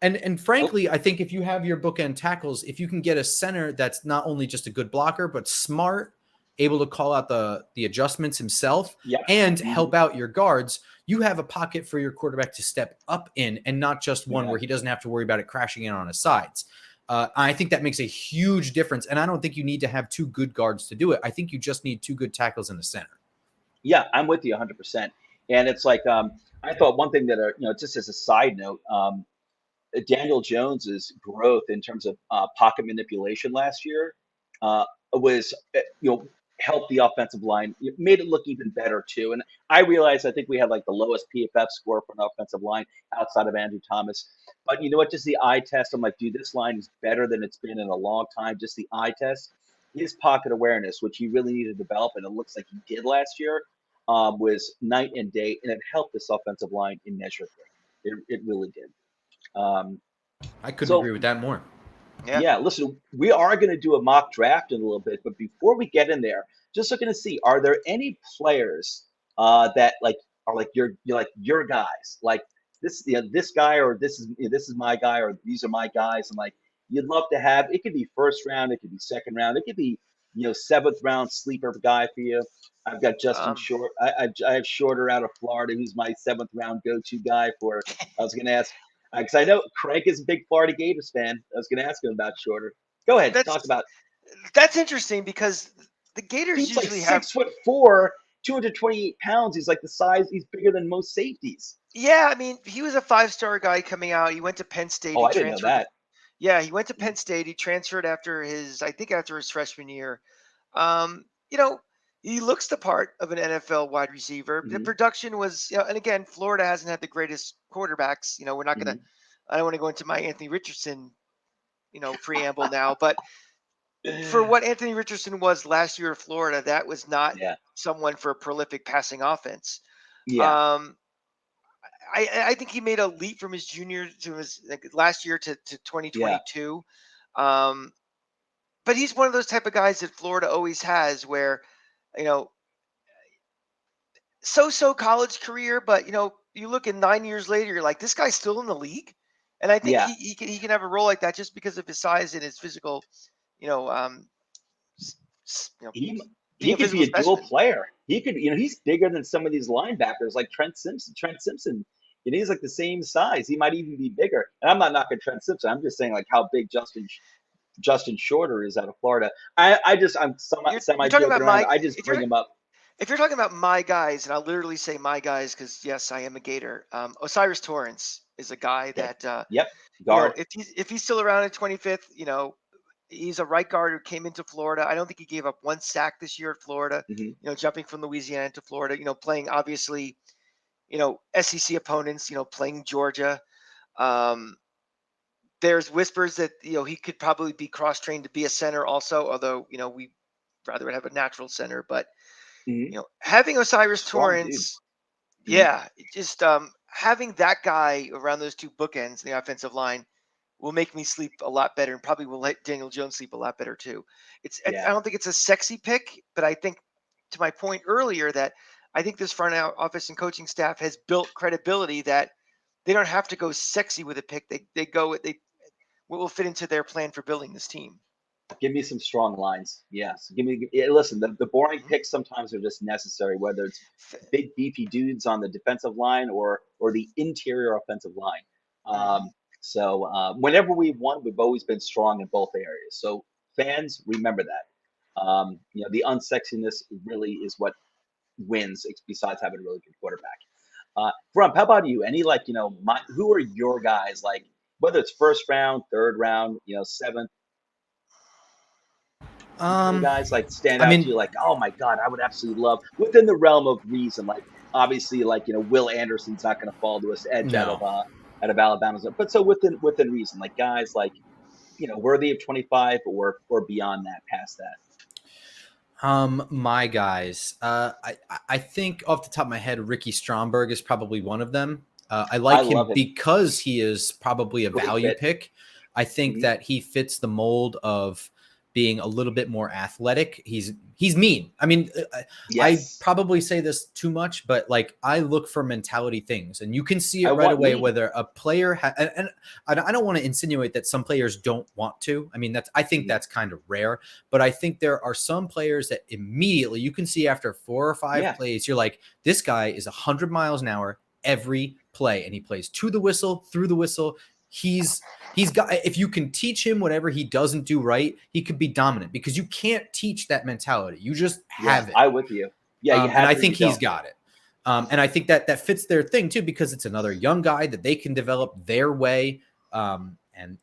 And frankly, I think if you have your bookend tackles, if you can get a center that's not only just a good blocker, but smart, able to call out the adjustments himself and help out your guards, you have a pocket for your quarterback to step up in, and not just one where he doesn't have to worry about it crashing in on his sides. I think that makes a huge difference. And I don't think you need to have 2 good guards to do it. I think you just need 2 good tackles in the center. Yeah, I'm with you 100%. And it's I thought one thing that, just as a side note, Daniel Jones's growth in terms of pocket manipulation last year was, helped the offensive line. It made it look even better too. And I realized, I think we had the lowest PFF score for an offensive line outside of Andrew Thomas. But you know what? Just the eye test, I'm dude, this line is better than it's been in a long time. Just the eye test, his pocket awareness, which he really needed to develop, and it looks like he did last year, was night and day, and it helped this offensive line immeasurably. It really did. I couldn't agree with that more. Yeah, listen, we are going to do a mock draft in a little bit, but before we get in there, just looking to see, are there any players that are your guys, this guy, or this is my guy, or these are my guys, and you'd love to have? It could be first round, it could be second round, it could be 7th round sleeper guy for you. I've got Justin Short. I have Shorter out of Florida, who's my 7th round go-to guy for. I was going to ask. Because I know Craig is a big Florida Gators fan. I was going to ask him about Shorter. Go ahead, talk about. That's interesting because the Gators He's like usually have 6'4", 228 pounds. He's like the size. He's bigger than most safeties. Yeah, I mean, he was a 5-star guy coming out. He went to Penn State. Oh, He I didn't know transferred. that. Yeah, he went to Penn State. He transferred after his freshman year. You know, he looks the part of an NFL wide receiver. The Mm-hmm. production was, and again, Florida hasn't had the greatest quarterbacks. We're not gonna. I don't want to go into my Anthony Richardson, preamble now, but for what Anthony Richardson was last year at Florida, that was not someone for a prolific passing offense. Yeah. I think he made a leap from his junior to his last year to 2022. But he's one of those type of guys that Florida always has where, so college career, but you look at 9 years later, you're like, this guy's still in the league. And I think he can have a role like that just because of his size and his physical, he could be a dual player. He could, he's bigger than some of these linebackers like Trent Simpson, he's like the same size. He might even be bigger. And I'm not knocking Trent Simpson. I'm just saying like how big Justin Shorter is out of Florida. I'm semi joking around. I just bring him up. If you're talking about my guys, and I'll literally say my guys because yes, I am a Gator. Osiris Torrance is a guy that guard. If he's still around at 25th, he's a right guard who came into Florida. I don't think he gave up one sack this year at Florida. Jumping from Louisiana to Florida. Playing obviously, SEC opponents. Playing Georgia. There's whispers that he could probably be cross-trained to be a center also, although we rather would have a natural center. But having Osiris Torrance, just having that guy around those two bookends in the offensive line will make me sleep a lot better, and probably will let Daniel Jones sleep a lot better too. I don't think it's a sexy pick, but I think to my point earlier that I think this front office and coaching staff has built credibility that they don't have to go sexy with a pick. They go what will fit into their plan for building this team. Give me some strong lines. Yes. Listen, the boring picks sometimes are just necessary, whether it's big beefy dudes on the defensive line or the interior offensive line. So whenever we've won, we've always been strong in both areas. So fans, remember that. The unsexiness really is what wins, besides having a really good quarterback. Grump, how about you? Any who are your guys, like whether it's first round, third round, seventh? Guys like stand out to you, like, oh my God, I would absolutely love, within the realm of reason, like obviously, like Will Anderson's not going to fall to us edge out of Alabama, but so within reason, like guys like worthy of 25 or beyond that, past that. My guys, I think off the top of my head, Ricky Stromberg is probably one of them. I like him because he is probably a value pick. I think that he fits the mold of being a little bit more athletic. He's mean. I mean, I probably say this too much, but like I look for mentality things, and you can see it right away whether a player and I don't want to insinuate that some players don't want to. I mean, I think that's kind of rare, but I think there are some players that immediately you can see after 4 or 5 plays, you're like, this guy is 100 miles an hour every play, and he plays to the whistle, through the whistle. He's got, if you can teach him whatever he doesn't do right, he could be dominant, because you can't teach that mentality. You just have it. I'm with you. Yeah. And I think he's got it. And I think that fits their thing too, because it's another young guy that they can develop their way. And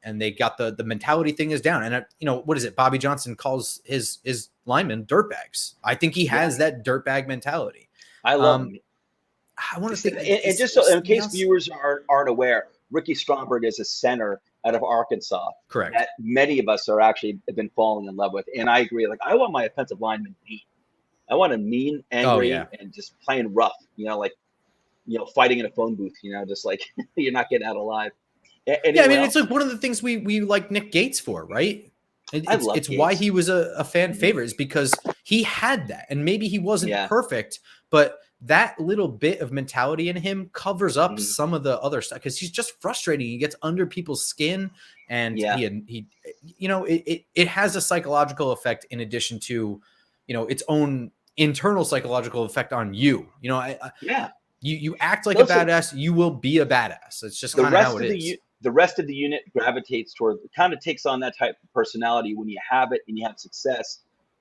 they got the mentality thing is down. And what is it? Bobby Johnson calls his linemen dirtbags. I think he has that dirtbag mentality. I love him. I want to think, and just so in case viewers aren't aware, Ricky Stromberg is a center out of Arkansas. Correct. That many of us have been falling in love with. And I agree. Like, I want my offensive lineman mean. I want him mean, angry, and just playing rough, fighting in a phone booth, just like you're not getting out alive. It's like one of the things we like Nick Gates for, right? It's why he was a fan favorite, is because he had that. And maybe he wasn't perfect, but that little bit of mentality in him covers up some of the other stuff, because he's just frustrating. He gets under people's skin, and it has a psychological effect in addition to, its own internal psychological effect on you. You act like a badass, you will be a badass. It's just kind of how it is. The rest of the unit gravitates toward, kind of takes on that type of personality when you have it and you have success.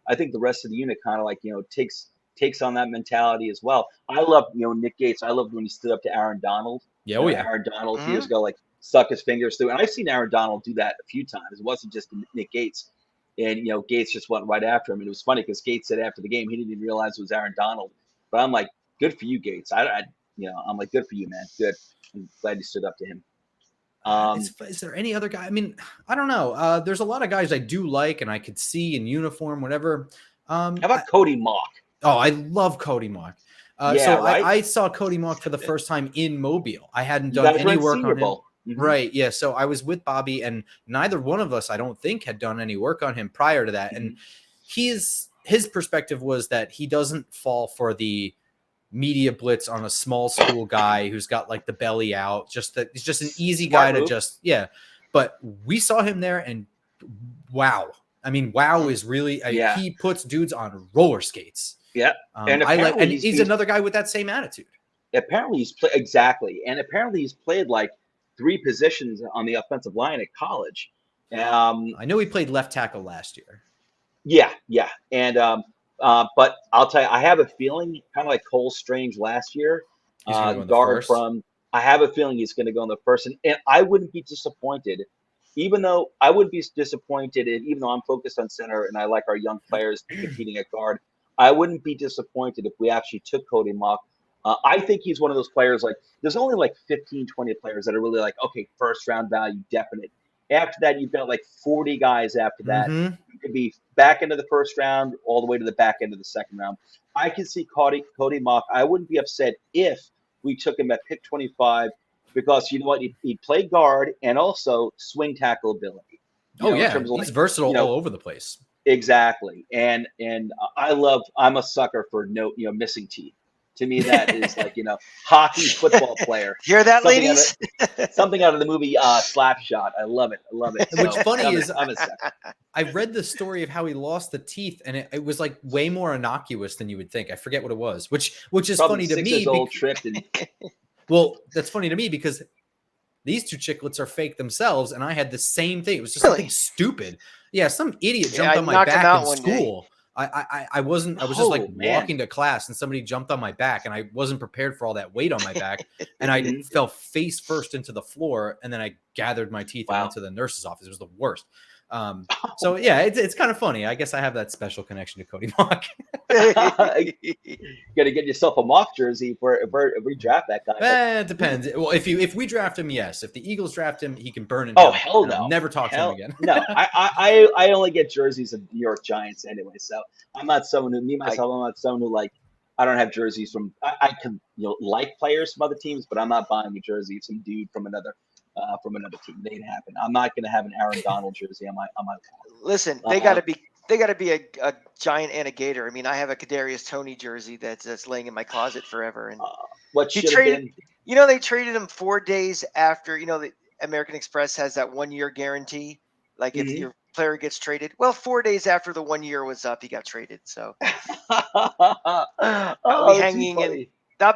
I think the rest of the unit kind of like, takes on that mentality as well. I love, Nick Gates. I loved when he stood up to Aaron Donald. Yeah, oh yeah. Aaron Donald years ago, like stuck his fingers through. And I've seen Aaron Donald do that a few times. It wasn't just Nick Gates. And, Gates just went right after him. And it was funny because Gates said after the game, he didn't even realize it was Aaron Donald. But I'm like, good for you, Gates. I'm like, good for you, man. Good. I'm glad you stood up to him. Is there any other guy? I mean, I don't know. There's a lot of guys I do like and I could see in uniform, whatever. How about Cody Mock? Oh, I love Cody Mock. I saw Cody Mock for the first time in Mobile. I hadn't done any work on him. Mm-hmm. Right. Yeah. So I was with Bobby and neither one of us, I don't think, had done any work on him prior to that. Mm-hmm. And his perspective was that he doesn't fall for the media blitz on a small school guy who's got like the belly out, just that he's just an easy guy to just, but we saw him there and wow. I mean, wow is really, he puts dudes on roller skates. Yeah. And he's another guy with that same attitude. Apparently he's played exactly. And apparently he's played like 3 positions on the offensive line at college. I know he played left tackle last year. Yeah. And, but I'll tell you, I have a feeling, kind of like Cole Strange last year, guard from. I have a feeling he's going to go in the first, and I wouldn't be disappointed, even though even though I'm focused on center and I like our young players competing at guard, I wouldn't be disappointed if we actually took Cody Mock. I think he's one of those players, like, there's only like 15, 20 players that are really like, okay, first round value, definite. After that, you've got like 40 guys after that. Mm-hmm. You could be back into the first round all the way to the back end of the second round. I can see Cody Mock. I wouldn't be upset if we took him at pick 25 because you know what? He played guard and also swing tackle ability. He's versatile all over the place. Exactly. And I'm a sucker for missing teeth. To me, that is like, hockey football player. Hear that, ladies? Something out of the movie Slapshot. I love it. What's funny is I read the story of how he lost the teeth, and it was like way more innocuous than you would think. I forget what it was, which is probably funny to 6 me. Years old, tripped and... Well, that's funny to me because these 2 chiclets are fake themselves, and I had the same thing. It was just something stupid. Yeah, some idiot jumped on my back in school. I was just like walking to class and somebody jumped on my back and I wasn't prepared for all that weight on my back and I fell face first into the floor and then I gathered my teeth and went to the nurse's office. It was the worst. So yeah, it's kind of funny. I guess I have that special connection to Cody Mock. You got to get yourself a Mock jersey if we draft that guy. It depends. Well, if we draft him, yes. If the Eagles draft him, he can burn it. Oh, hell no! I'll never talk to him again. No, I only get jerseys of New York Giants anyway. So I'm not someone who I'm not someone who like. I don't have jerseys from. I can like players from other teams, but I'm not buying a jersey of some dude from another team. It ain't happen. I'm not going to have an Aaron Donald jersey on my. Listen, they got to be a Giant and a Gator. I mean, I have a Kadarius Toney jersey that's laying in my closet forever. And what should have been? They traded him 4 days after. The American Express has that 1-year guarantee. Like if your player gets traded, well, 4 days after the 1 year was up, he got traded. So I'll be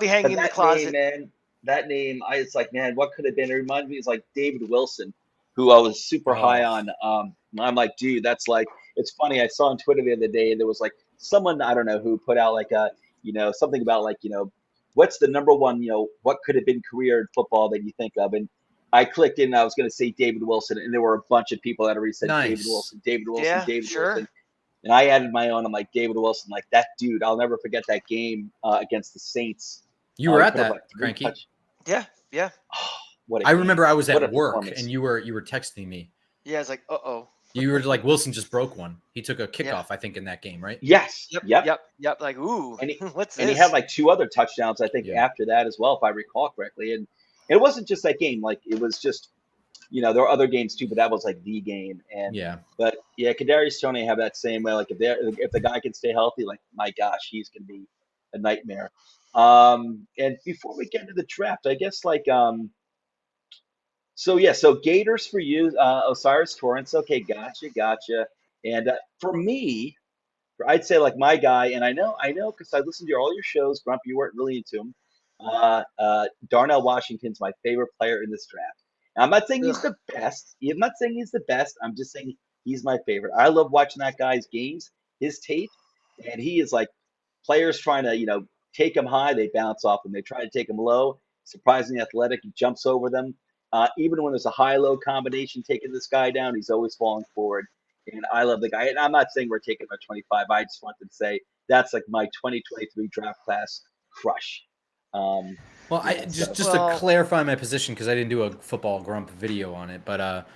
hanging in the closet. Name, man, that name, it's like, man, what could have been? It reminds me, it's like David Wilson, who I was super high on. I'm like, dude, that's like, it's funny. I saw on Twitter the other day, and there was like someone, I don't know who, put out like something about like, what's the number one, what could have been career in football that you think of? And I clicked in and I was going to say David Wilson, and there were a bunch of people that already said David Wilson. Yeah, David sure. Wilson. And I added my own. I'm like, David Wilson, like that dude. I'll never forget that game against the Saints. You were at that, Cranky. Yeah. Oh, I remember I was at work and you were texting me. Yeah, I was like, uh-oh. You were like, Wilson just broke one. He took a kickoff, I think, in that game, right? Yes. Yep. Like, ooh, what's this? And he had like 2 other touchdowns, I think, after that as well, if I recall correctly. And it wasn't just that game. Like, it was just, there were other games too, but that was like the game. And but Kadarius Toney have that same way. Like if the guy can stay healthy, like my gosh, he's gonna be a nightmare. And before we get into the draft, I guess like so Gators for you, Osiris Torrance. Okay, gotcha. And for me, I'd say like my guy, and I know because I listened to all your shows, Grump. You weren't really into him. Darnell Washington's my favorite player in this draft. And I'm not saying he's the best. I'm not saying he's the best. I'm just saying he's my favorite. I love watching that guy's games, his tape, and he is like players trying to, take him high, they bounce off him. They try to take him low. Surprisingly athletic, he jumps over them. Even when there's a high-low combination taking this guy down, he's always falling forward. And I love the guy. And I'm not saying we're taking him at 25. I just wanted to say that's like my 2023 draft class crush. Well, just to clarify my position, because I didn't do a football grump video on it, but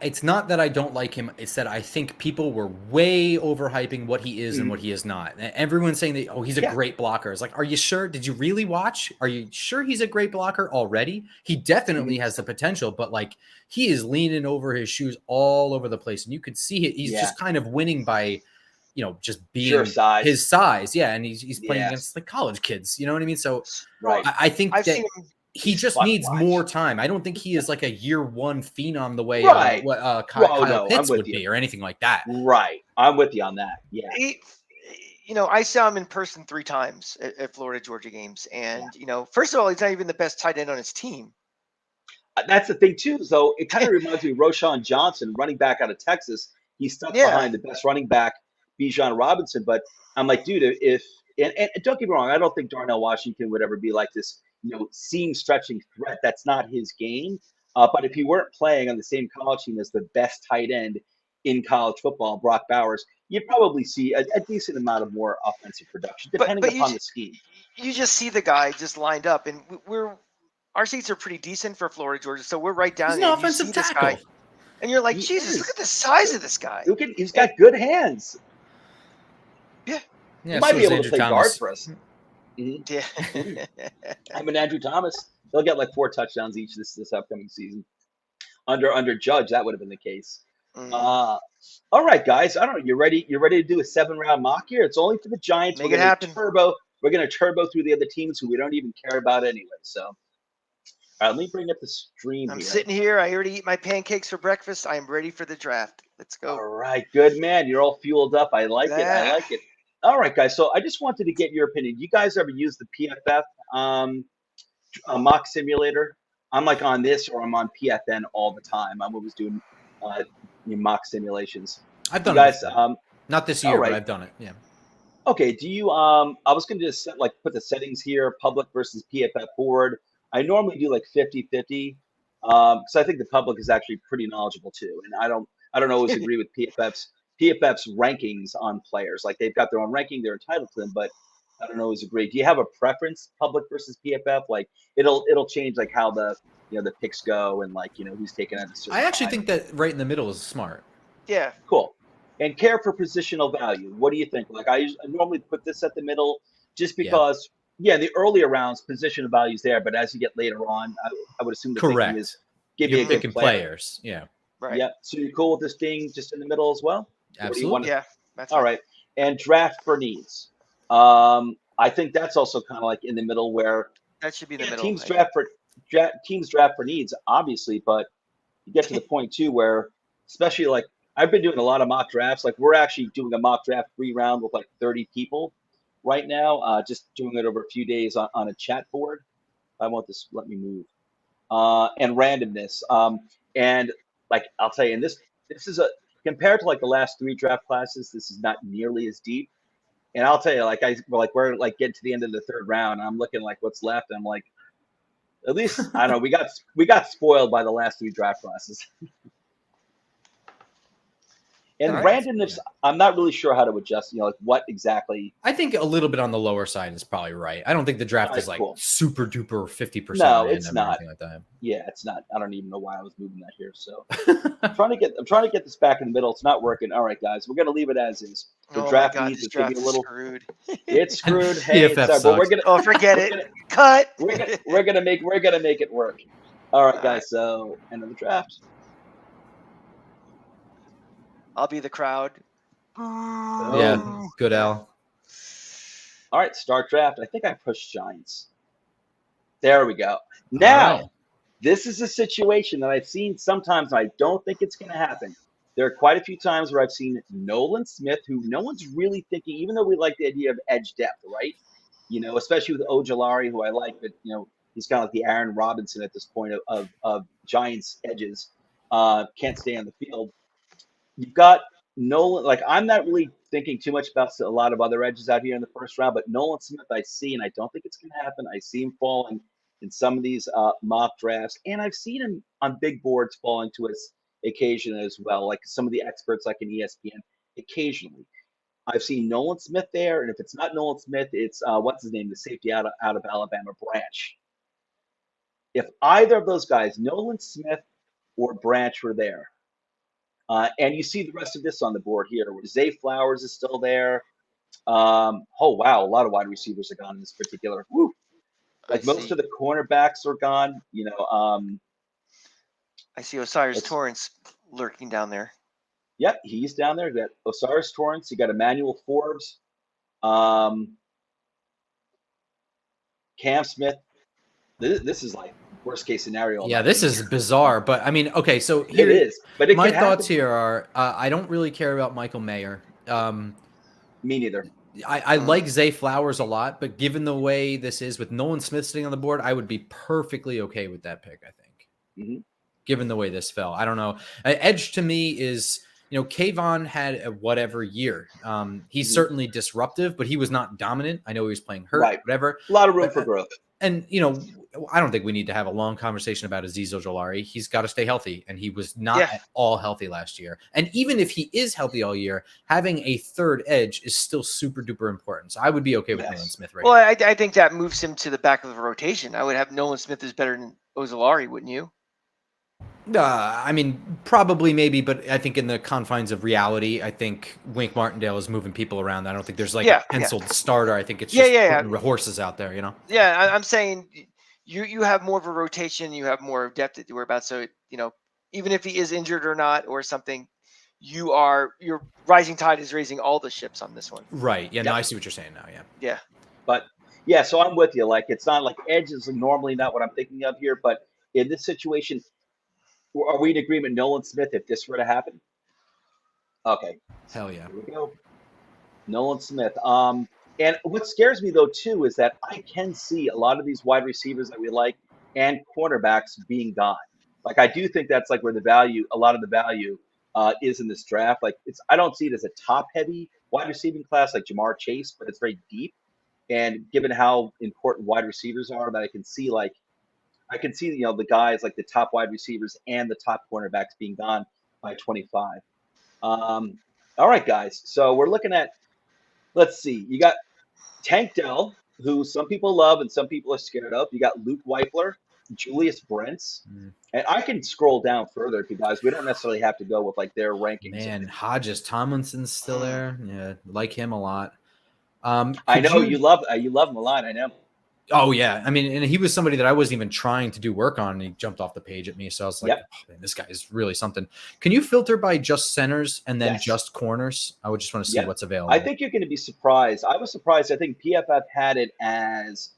it's not that I don't like him. It's that I think people were way overhyping what he is and what he is not. Everyone's saying that, he's a great blocker. It's like, are you sure? Did you really watch? Are you sure he's a great blocker already? He definitely has the potential, but like he is leaning over his shoes all over the place, and you could see it. He's just kind of winning by, just being his size. Yeah. And he's playing against the college kids. You know what I mean? So I think he just needs more time. I don't think he is like a year one phenom the way Kyle Pitts would be or anything like that. Right. I'm with you on that. Yeah. I saw him in person 3 times at Florida Georgia games. And, first of all, he's not even the best tight end on his team. That's the thing too. So it kind of reminds me of Roschon Johnson, running back out of Texas. He's stuck behind the best running back, Bijan Robinson. But I'm like, dude, and don't get me wrong, I don't think Darnell Washington would ever be like this, seam stretching threat. That's not his game. But if he weren't playing on the same college team as the best tight end in college football, Brock Bowers, you'd probably see a decent amount of more offensive production, depending upon the scheme. You just see the guy just lined up, and our seats are pretty decent for Florida Georgia, so we're right down there. He's an offensive tackle. This guy, and you're like, Jesus, look at the size of this guy. He's got good hands. Yeah. He might be able to play guard for us. Yeah. Andrew Thomas, he'll get like 4 touchdowns each this upcoming season. Under Judge, that would have been the case. All right, guys. I don't know. You ready to do a 7-round mock here? It's only for the Giants. Make it happen. We're gonna turbo through the other teams who we don't even care about anyway. So, all right, let me bring up the stream. I'm sitting here. I already eat my pancakes for breakfast. I am ready for the draft. Let's go. All right, good man. You're all fueled up. I like it. All right, guys. So I just wanted to get your opinion. You guys ever use the PFF mock simulator? I'm like on this, or I'm on PFN all the time. I'm always doing mock simulations. I've done it. Not this year, but I've done it. Yeah. Okay. Do you? I was going to just put the settings here: public versus PFF board. I normally do like 50-50 because I think the public is actually pretty knowledgeable too, and I don't always agree with PFF's rankings on players. Like they've got their own ranking, they're entitled to them, but I don't always agree. Do you have a preference, public versus PFF? Like it'll change like how the picks go and who's taken at a certain I actually time. think that right in the middle is smart. Yeah. Cool. And care for positional value. What do you think? Like I normally put this at the middle just because in the earlier rounds positional value is there, but as you get later on, I would assume the thinking is give you a good players. Yeah. Right. Yeah. So you're cool with this being just in the middle as well? Absolutely. Yeah. That's all right. And draft for needs. I think that's also kind of like in the middle where that should be the middle. Teams draft for needs, obviously, but you get to the point too where, especially like I've been doing a lot of mock drafts. Like we're actually doing a mock draft 3-round with like 30 people right now. Just doing it over a few days on a chat board. I want this. Let me move. And randomness. And like I'll tell you, and this is compared to like the last 3 draft classes, this is not nearly as deep. And I'll tell you, we're like getting to the end of the 3rd round. And I'm looking like what's left. I'm like, at least I don't know. We got spoiled by the last 3 draft classes. And randomness, I'm not really sure how to adjust. What exactly. I think a little bit on the lower side is probably right. I don't think the draft is like super duper 50%. No, it's not. Like that. Yeah, it's not. I don't even know why I was moving that here. So I'm trying to get this back in the middle. It's not working. All right, guys, we're gonna leave it as is. The draft needs is gonna be a little screwed. It's screwed. Hey, but we're gonna. Forget it. Cut. We're gonna make it work. All right, guys. So end of the draft. I'll be the crowd. Yeah, good Al. All right, start draft. I think I pushed Giants. There we go. Now, this is a situation that I've seen sometimes. I don't think it's going to happen. There are quite a few times where I've seen Nolan Smith, who no one's really thinking, even though we like the idea of edge depth, right? especially with Ojulari, who I like, but he's kind of like the Aaron Robinson at this point of Giants edges. Can't stay on the field. You've got Nolan. Like, I'm not really thinking too much about a lot of other edges out here in the first round, but Nolan Smith I see, and I don't think it's going to happen. I see him falling in some of these mock drafts, and I've seen him on big boards falling to his occasion as well, like some of the experts like in ESPN occasionally. I've seen Nolan Smith there, and if it's not Nolan Smith, it's what's his name, the safety out of Alabama, Branch. If either of those guys, Nolan Smith or Branch, were there, and you see the rest of this on the board here, where Zay Flowers is still there. Oh wow, a lot of wide receivers are gone in this particular. Woo. Like most of the cornerbacks are gone. I see Osiris Torrance lurking down there. Yep, he's down there. You got Osiris Torrance. You got Emmanuel Forbes, Cam Smith. This is like worst case snenario. Yeah, this is bizarre. But I mean, okay, so here it is. But my thoughts here are: I don't really care about Michael Mayer. Me neither. I like Zay Flowers a lot, but given the way this is with Nolan Smith sitting on the board, I would be perfectly okay with that pick. I think, given the way this fell, I don't know. Edge to me is. Kayvon had a whatever year. He's certainly disruptive, but he was not dominant. I know he was playing hurt, right. whatever. A lot of room for growth. And, I don't think we need to have a long conversation about Azeez Ojulari. He's got to stay healthy, and he was not at all healthy last year. And even if he is healthy all year, having a third edge is still super duper important. So I would be okay with Nolan Smith right now. Well, I think that moves him to the back of the rotation. I would have Nolan Smith is better than Ojulari, wouldn't you? I mean, probably, maybe, but I think in the confines of reality, I think Wink Martindale is moving people around. I don't think there's like a penciled starter. I think it's just putting horses out there, Yeah, I'm saying you have more of a rotation, you have more depth to worry about. So, even if he is injured or not or something, your rising tide is raising all the ships on this one. Right. Yeah, no, I see what you're saying now. Yeah. Yeah. But yeah, so I'm with you. Like, it's not like edge is normally not what I'm thinking of here, but in this situation, are we in agreement, Nolan Smith, if this were to happen? Okay. Hell yeah. Here we go. Nolan Smith. And what scares me, though, too, is that I can see a lot of these wide receivers that we like and cornerbacks being gone. Like, I do think that's like where a lot of the value is in this draft. Like, I don't see it as a top-heavy wide receiving class like Jamar Chase, but it's very deep. And given how important wide receivers are, that I can see the guys like the top wide receivers and the top cornerbacks being gone by 25. All right, guys. So we're looking at, let's see, you got Tank Dell, who some people love and some people are scared of. You got Luke Weipler, Julius Brents. And I can scroll down further if you guys. We don't necessarily have to go with like their rankings. Man, Hodges Tomlinson's still there. Yeah, like him a lot. I know you love him a lot. I know. Oh yeah, I mean, and he was somebody that I wasn't even trying to do work on, and he jumped off the page at me. So I was like, oh, man, this guy is really something. Can you filter by just centers and then just corners? I would just want to see what's available. I think you're going to be surprised. I was surprised. I think PFF had it as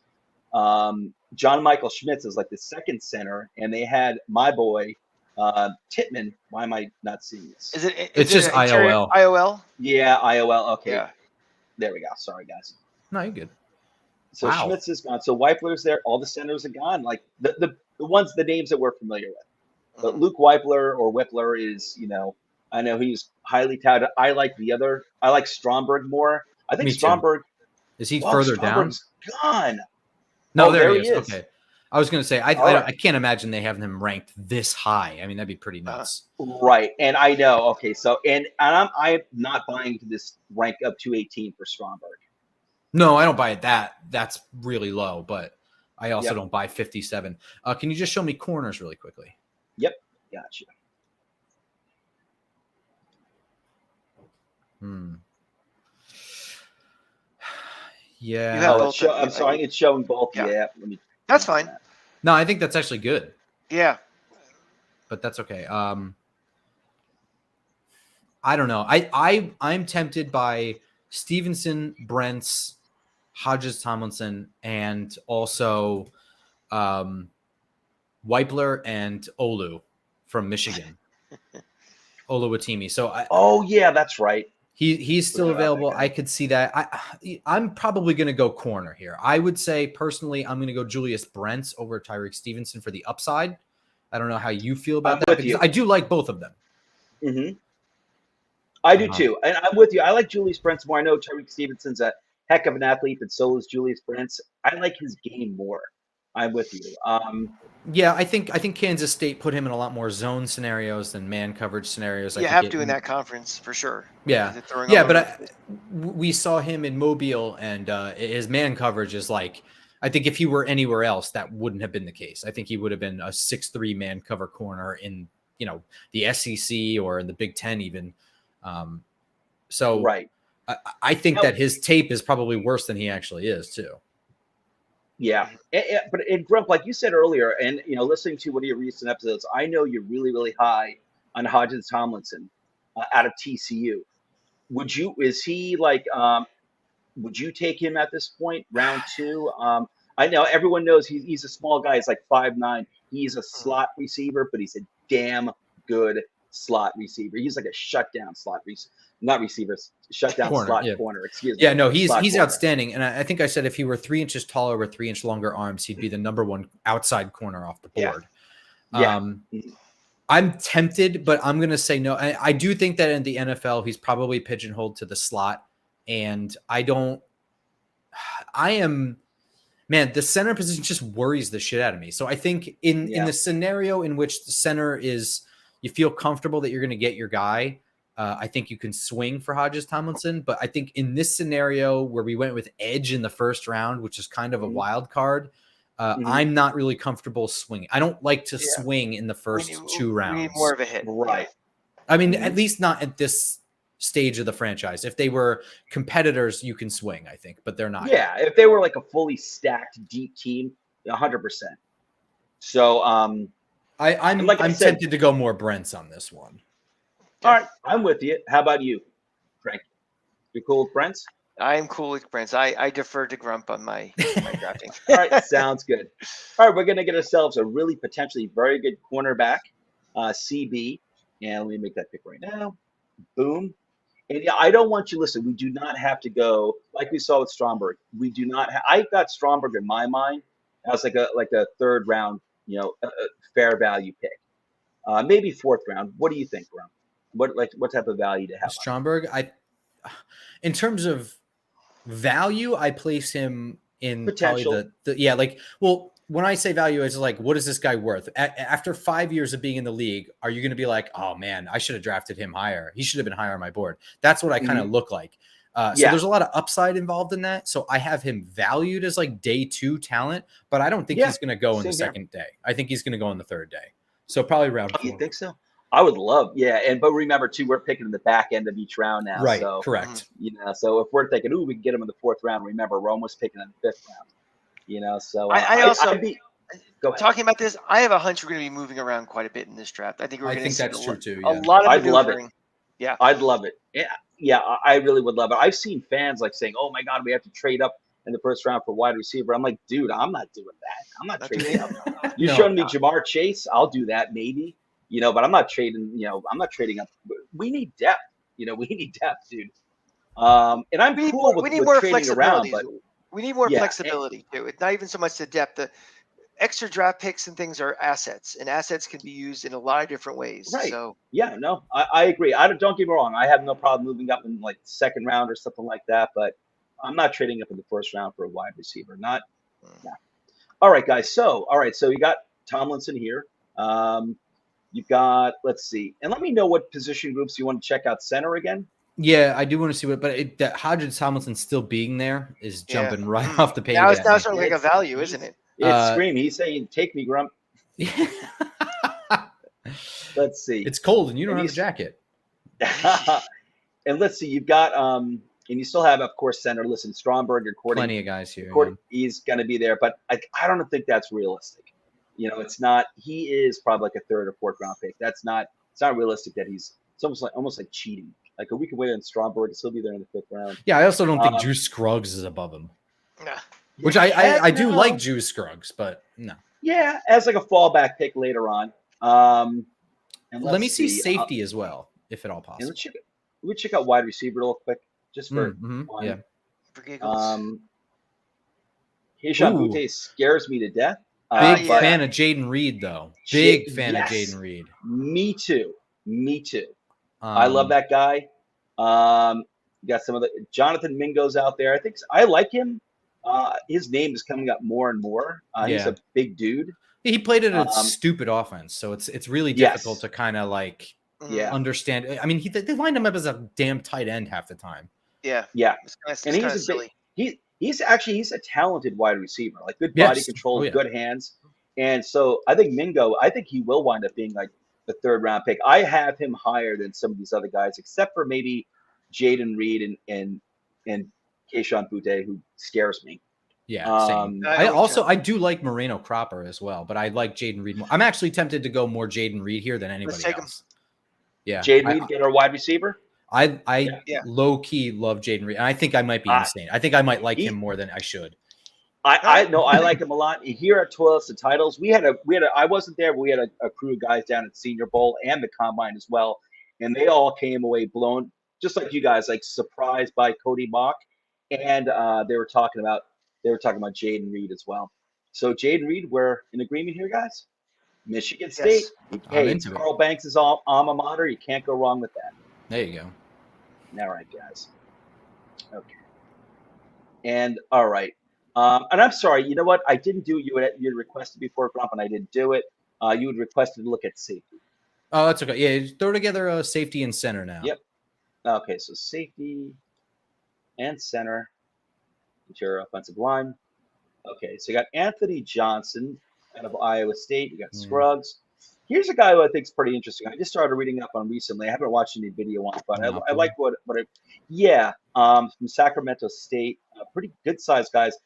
John Michael Schmitz as like the second center, and they had my boy Tittman. Why am I not seeing this? It's just IOL. IOL. Yeah, IOL. Okay. Yeah. There we go. Sorry, guys. No, you're good. So Schmitz is gone. So Weipler's there. All the centers are gone. Like the names that we're familiar with. But Luke Weipler or Whippler is, I know he's highly touted. I like Stromberg more. I think Stromberg is he further Stromberg's down? Gone. No, there he is. Okay. I was going to say, I can't imagine they have him ranked this high. I mean, that'd be pretty nuts. Right. And I know. Okay. So, and I'm not buying into this rank up 218 for Stromberg. No, I don't buy it. That's really low, but I also don't buy 57. Can you just show me corners really quickly? Yep. Gotcha. Yeah. I'm sorry. It's showing both. Yeah. That's fine. No, I think that's actually good. Yeah. But that's okay. I don't know. I'm tempted by Stevenson, Brents, Hodges Tomlinson, and also Weipler and Olu from Michigan. Oluwatimi. So yeah, that's right. He's still available. I could see that. I'm probably going to go corner here. I would say personally, I'm going to go Julius Brents over Tyreek Stevenson for the upside. I don't know how you feel about that because I do like both of them. Mm-hmm. I do too, and I'm with you. I like Julius Brents more. I know Tyreek Stevenson's a heck of an athlete, but so is Julius Brents. I like his game more. I'm with you. Yeah, I think Kansas State put him in a lot more zone scenarios than man coverage scenarios. You have to in that conference for sure. Yeah, yeah, but we saw him in Mobile, and his man coverage is like, I think if he were anywhere else, that wouldn't have been the case. I think he would have been a 6'3" man cover corner in the SEC or in the Big Ten even. So right, I think that his tape is probably worse than he actually is too. Yeah, but in Grump, like you said earlier, and listening to one of your recent episodes, I know you're really, really high on Hodges Tomlinson out of TCU. Would you? Is he like? Would you take him at this point, round 2? I know everyone knows he's a small guy. He's like 5'9". He's a slot receiver, but he's a damn good slot receiver. He's like a shutdown slot receiver. Not receivers, shutdown slot corner. Excuse me. Yeah, no, he's outstanding. And I think I said if he were 3 inches taller with 3 inch longer arms, he'd be the number 1 outside corner off the board. Yeah. I'm tempted, but I'm going to say no. I do think that in the NFL, he's probably pigeonholed to the slot. And the center position just worries the shit out of me. So I think in the scenario in which the center is, you feel comfortable that you're going to get your guy, I think you can swing for Hodges Tomlinson. But I think in this scenario where we went with edge in the first round, which is kind of a wild card, I'm not really comfortable swinging. I don't like to swing in the first 2 rounds. We need more of a hit. Right. I mean, at least not at this stage of the franchise. If they were competitors, you can swing, I think, but they're not. Yeah, if they were like a fully stacked deep team, 100%. So I'm tempted to go more Brents on this one. All right, I'm with you. How about you, Frank? You cool with Brents? I'm cool with Brents. I defer to Grump on my drafting. All right, sounds good. All right, we're going to get ourselves a really potentially very good cornerback, CB. And let me make that pick right now. Boom. And I don't want you, listen, we do not have to go, like we saw with Stromberg. We do not I got Stromberg in my mind as like a 3rd round, a fair value pick. Maybe 4th round. What do you think, Grump? What type of value to have? Stromberg, in terms of value, I place him in potential. When I say value, it's like, what is this guy worth? After 5 years of being in the league, are you going to be like, oh man, I should have drafted him higher. He should have been higher on my board. That's what I kind of look like. So there's a lot of upside involved in that. So I have him valued as like day 2 talent, but I don't think he's going to go in the second day. I think he's going to go in the 3rd day. So probably round 4. You think so? I would love, but remember too, we're picking in the back end of each round now. Right, so, correct. So if we're thinking, we can get him in the 4th round. Remember, Rome was picking in the 5th round. So I also go ahead. Talking about this, I have a hunch we're going to be moving around quite a bit in this draft. I think we're going to see that's true too. A lot of I'd love it. Yeah, I'd love it. Yeah, I really would love it. I've seen fans like saying, "Oh my God, we have to trade up in the 1st round for wide receiver." I'm like, dude, I'm not doing that. I'm not trading up. You're showing me Jamar Chase, I'll do that maybe. But I'm not trading. I'm not trading up. We need depth. We need depth, dude. And I'm cool with more trading around, but we need more flexibility too. It's not even so much the depth. The extra draft picks and things are assets, and assets can be used in a lot of different ways. Right. So I agree. Don't get me wrong. I have no problem moving up in like the 2nd round or something like that, but I'm not trading up in the 1st round for a wide receiver. Not. Yeah. All right, guys. So you got Tomlinson here. You've got, let's see, and let me know what position groups you want to check out center again. Yeah, I do want to see that Hodges Tomlinson still being there is jumping right off the page. Now it's sort of like a value, isn't it? It's scream. He's saying, "Take me, Grump." Let's see. It's cold and you don't have a jacket. And let's see, you've got and you still have, of course, center. Listen, Stromberg, according plenty of guys here. He's going to be there, but I don't think that's realistic. It's not. He is probably like a 3rd or 4th round pick. It's not realistic that it's almost like cheating. Like a week away on Stromberg, he'll be there in the 5th round. Yeah, I also don't think Juice Scruggs is above him. Nah. Which I do like Juice Scruggs, but no. Yeah, as like a fallback pick later on. And let me see safety as well, if at all possible. we check out wide receiver real quick, just for fun. Yeah. For giggles. Keyshawn Butte scares me to death. Big fan of Jaden Reed, though. Big fan of Jaden Reed. Me too. I love that guy. You got some of the Jonathan Mingo's out there. I like him. His name is coming up more and more. He's a big dude. He played in a stupid offense, so it's really difficult to kind of like understand. I mean, they lined him up as a damn tight end half the time. Yeah. And he's silly. He's a talented wide receiver, like good body control, good hands. And so I think Mingo, he will wind up being like the 3rd round pick. I have him higher than some of these other guys, except for maybe Jaden Reed and Keyshawn Butte, who scares me. Yeah, same. I do like Moreno Cropper as well, but I like Jaden Reed more. I'm actually tempted to go more Jaden Reed here than anybody else. Yeah, Jaden Reed, get our wide receiver. I low key love Jaden Reed, and I think I might be insane. I think I might like him more than I should. I like him a lot. Here at Toilets and Titles, I wasn't there, but we had a crew of guys down at Senior Bowl and the Combine as well, and they all came away blown, just like you guys, like surprised by Cody Mock, and they were talking about Jaden Reed as well. So Jaden Reed, we're in agreement here, guys. Michigan State. Yes. Hey, it's Carl Banks' alma mater. You can't go wrong with that. There you go. All right, guys. Okay. And all right. And I'm sorry. You know what? I didn't do it. You had requested before, Grump, and I didn't do it. You had requested to look at safety. Oh, that's okay. Yeah, throw together a safety and center now. Yep. Okay, so safety and center, interior offensive line. Okay, so you got Anthony Johnson out of Iowa State. You got Scruggs. Here's a guy who I think is pretty interesting. I just started reading up on recently. I haven't watched any video on it, but I like what from Sacramento State. Pretty good sized guys.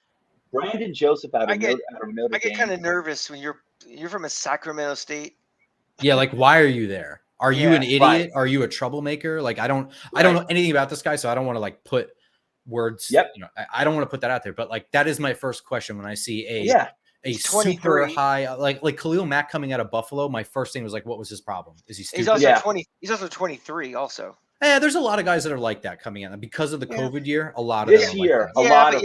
Brandon Joseph out of Notre Dame. I get kind of nervous when you're from a Sacramento State. Yeah, like why are you there? Are you an idiot? Right. Are you a troublemaker? Like I don't know anything about this guy, so I don't want to like put words. Yep. I don't want to put that out there. But like that is my first question when I see a super high like Khalil Mack coming out of Buffalo. My first thing was like, what was his problem? Is he stupid? He's also 23. Also. Yeah, there's a lot of guys that are like that coming out because of the COVID year. A lot of this year, like a lot of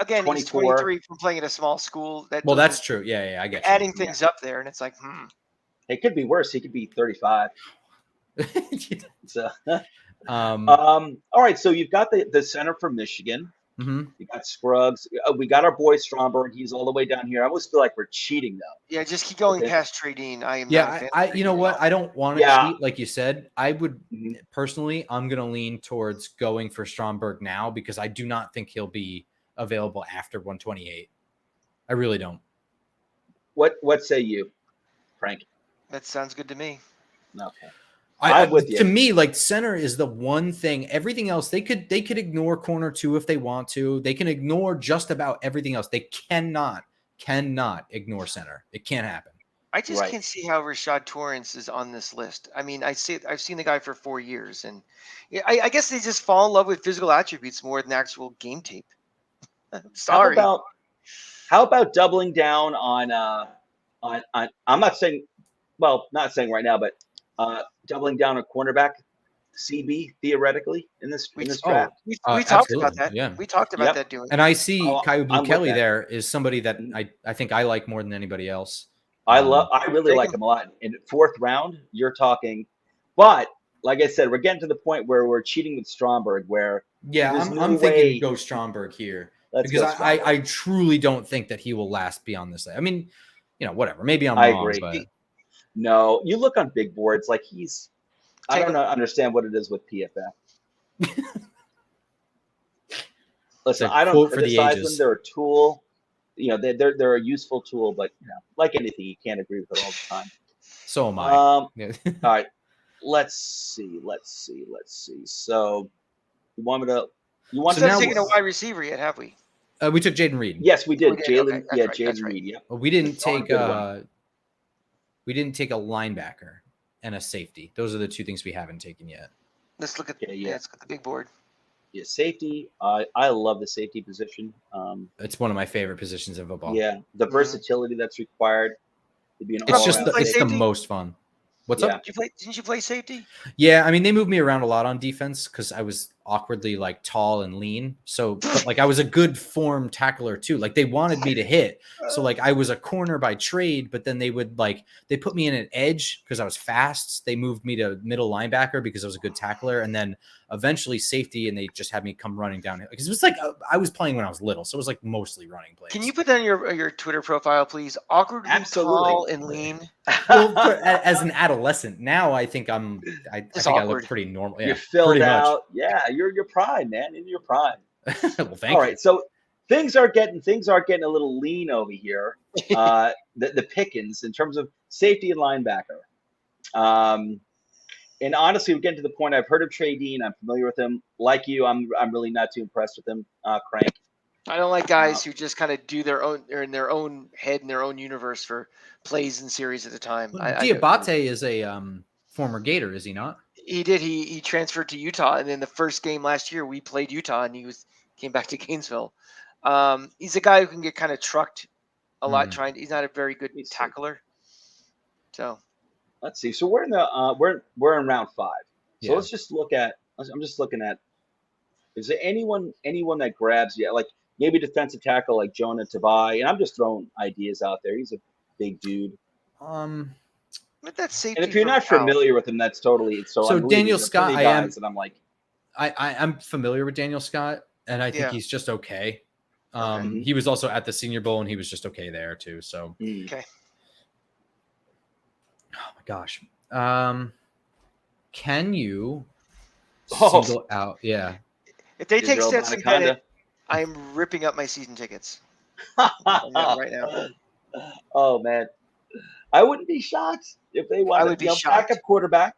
again, 24. He's 23 from playing at a small school. That's true. Yeah, I get you. Adding things up there, and it's like, It could be worse. He could be 35. So, all right. So you've got the center from Michigan. Mm-hmm. You got Scruggs. We got our boy Stromberg. He's all the way down here. I almost feel like we're cheating, though. Yeah, just keep going past Trading. I am. You know what? I don't want to cheat, like you said. I would personally. I'm going to lean towards going for Stromberg now because I do not think he'll be available after 128. I really don't. What say you, Frank? That sounds good to me. Okay. I'm with you. To me, like center is the one thing. Everything else, they could ignore corner too if they want to. They can ignore just about everything else. They cannot ignore center. It can't happen. I just can't see how Rashad Torrance is on this list. I mean, I've seen the guy for 4 years, and I guess they just fall in love with physical attributes more than actual game tape. Sorry. How about doubling down on I'm not saying right now, but doubling down on cornerback, CB theoretically in this draft. We talked about that. Yeah. We talked about that doing. And I see Kyu Blue Kelly there is somebody that I think I like more than anybody else. I really like him a lot. In 4th round, you're talking, but like I said, we're getting to the point where we're cheating with Stromberg. Where I'm thinking go Stromberg here because I truly don't think that he will last beyond this. I mean, whatever. Maybe I'm wrong. Agree. But... No, you look on big boards like I don't understand what it is with PFF. Listen, I don't criticize them. They're a tool. They're a useful tool, but like anything, you can't agree with it all the time. So am I. All right. Let's see. So you want me to? You want to? We're not taking a wide receiver yet, have we? We took Jaden Reed. Yes, we did. Jaden Reed. Yeah. Well, we didn't take we didn't take a linebacker and a safety. Those are the two things we haven't taken yet. Let's look at let's look at the big board. Yeah, safety. I love the safety position. It's one of my favorite positions in football. Yeah, the versatility that's required to be an it's the most fun. What's up? Didn't you play safety? Yeah, I mean, they moved me around a lot on defense because I was awkwardly like tall and lean. So, but like I was a good form tackler too. Like they wanted me to hit. So like I was a corner by trade, but then they put me in an edge because I was fast. They moved me to middle linebacker because I was a good tackler, and then eventually safety, and they just had me come running down. Because it was like I was playing when I was little, so it was like mostly running plays. Can you put that on your Twitter profile, please? Awkwardly tall and lean. Well, as an adolescent, now I think I think I look pretty normal. Yeah, you're filled out. Much. Yeah, you're your prime, man. In your prime. Well, thank you. All right, so things are getting a little lean over here. The pickings in terms of safety and linebacker. And honestly, we're getting to the point. I've heard of Trey Dean. I'm familiar with him. Like you, I'm really not too impressed with him. Crank. I don't like guys who just kind of do their own, or in their own head, in their own universe for plays and series at a time. Diabate is a former Gator, is he not? He did. He transferred to Utah, and then the first game last year we played Utah, and came back to Gainesville. He's a guy who can get kind of trucked a lot. He's not a very good tackler. So let's see. So we're in the we're in round 5. So let's just look at. I'm just looking at. Is there anyone that grabs you? Like maybe defensive tackle like Jonah Tabai, and I'm just throwing ideas out there. He's a big dude. But that's safety. And if you're not familiar with him, that's totally so Daniel Scott. And I'm like, I'm familiar with Daniel Scott, and I think he's just okay. He was also at the Senior Bowl, and he was just okay there too. So okay. Oh my gosh, can you single out? Yeah. If they take Stetson Bennett, I'm ripping up my season tickets right now. Oh man, I wouldn't be shocked if they wanted. I would be shocked. Backup quarterback.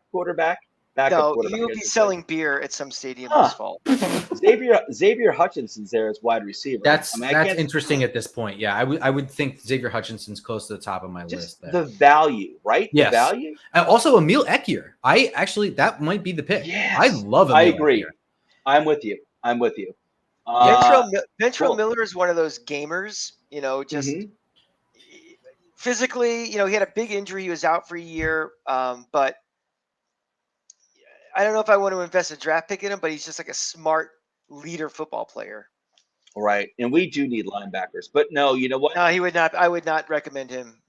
No, you'll be selling beer at some stadium this fall. Xavier Hutchinson's there as wide receiver. That's interesting at this point. Yeah, I would think Xavier Hutchinson's close to the top of my list. There. The value, right? Yes. The value. Also, Emil Ekier. That might be the pick. Yes. I love Emil I agree. Ekier. I'm with you. Ventrell Miller is one of those gamers, just physically, he had a big injury. He was out for a year, but I don't know if I want to invest a draft pick in him, but he's just like a smart leader football player. Right. And we do need linebackers, but no, you know what? No, he would not. I would not recommend him.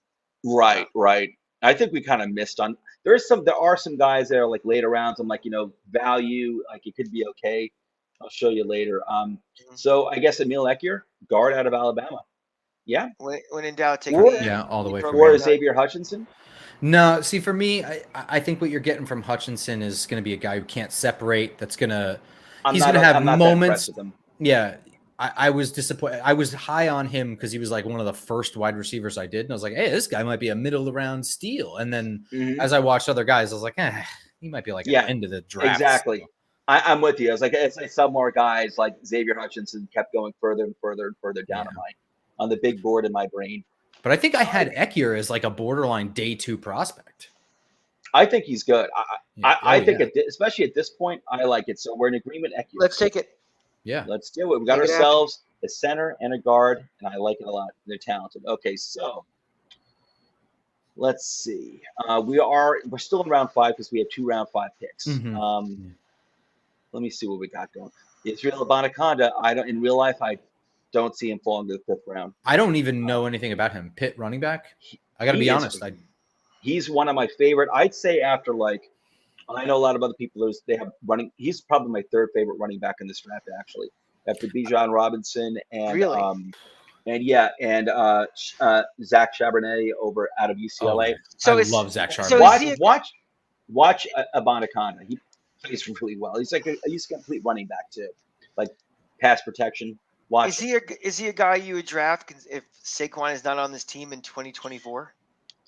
Right. I think we kind of missed on. There are some guys there like later rounds. I'm like, value, like it could be okay. I'll show you later. So I guess Emil Ekier, guard out of Alabama. Yeah. When in doubt, take it. Yeah, all the way from or Xavier Hutchinson. No, see, for me, I think what you're getting from Hutchinson is going to be a guy who can't separate. He's going to have moments. Yeah, I was disappointed. I was high on him because he was like one of the first wide receivers I did, and I was like, hey, this guy might be a middle of the round steal. And then as I watched other guys, I was like, he might be like at the end of the draft. Exactly. So. I'm with you. I was like, as I saw more guys like Xavier Hutchinson kept going further and further and further down on the big board in my brain. But I think I had Ekier as like a borderline day 2 prospect. I think he's good. I think especially at this point, I like it. So we're in agreement. Ekier. Let's take it. Yeah. Let's do it. We got ourselves a center and a guard, and I like it a lot. They're talented. Okay, so let's see. We're still in round 5 because we have 2 round 5 picks. Let me see what we got going. Israel Abanikanda, in real life, I don't see him falling to the 5th round. I don't even know anything about him. Pitt running back? I got to be honest. He's one of my favorite. I'd say after I know a lot of other people, they have running. He's probably my 3rd favorite running back in this draft, actually. After Bijan Robinson and Zach Charbonnet out of UCLA. I love Zach Charbonnet. Watch Abanikanda. He plays really well. He's he's a complete running back too, like pass protection. Watch. Is he a guy you would draft if Saquon is not on this team in 2024?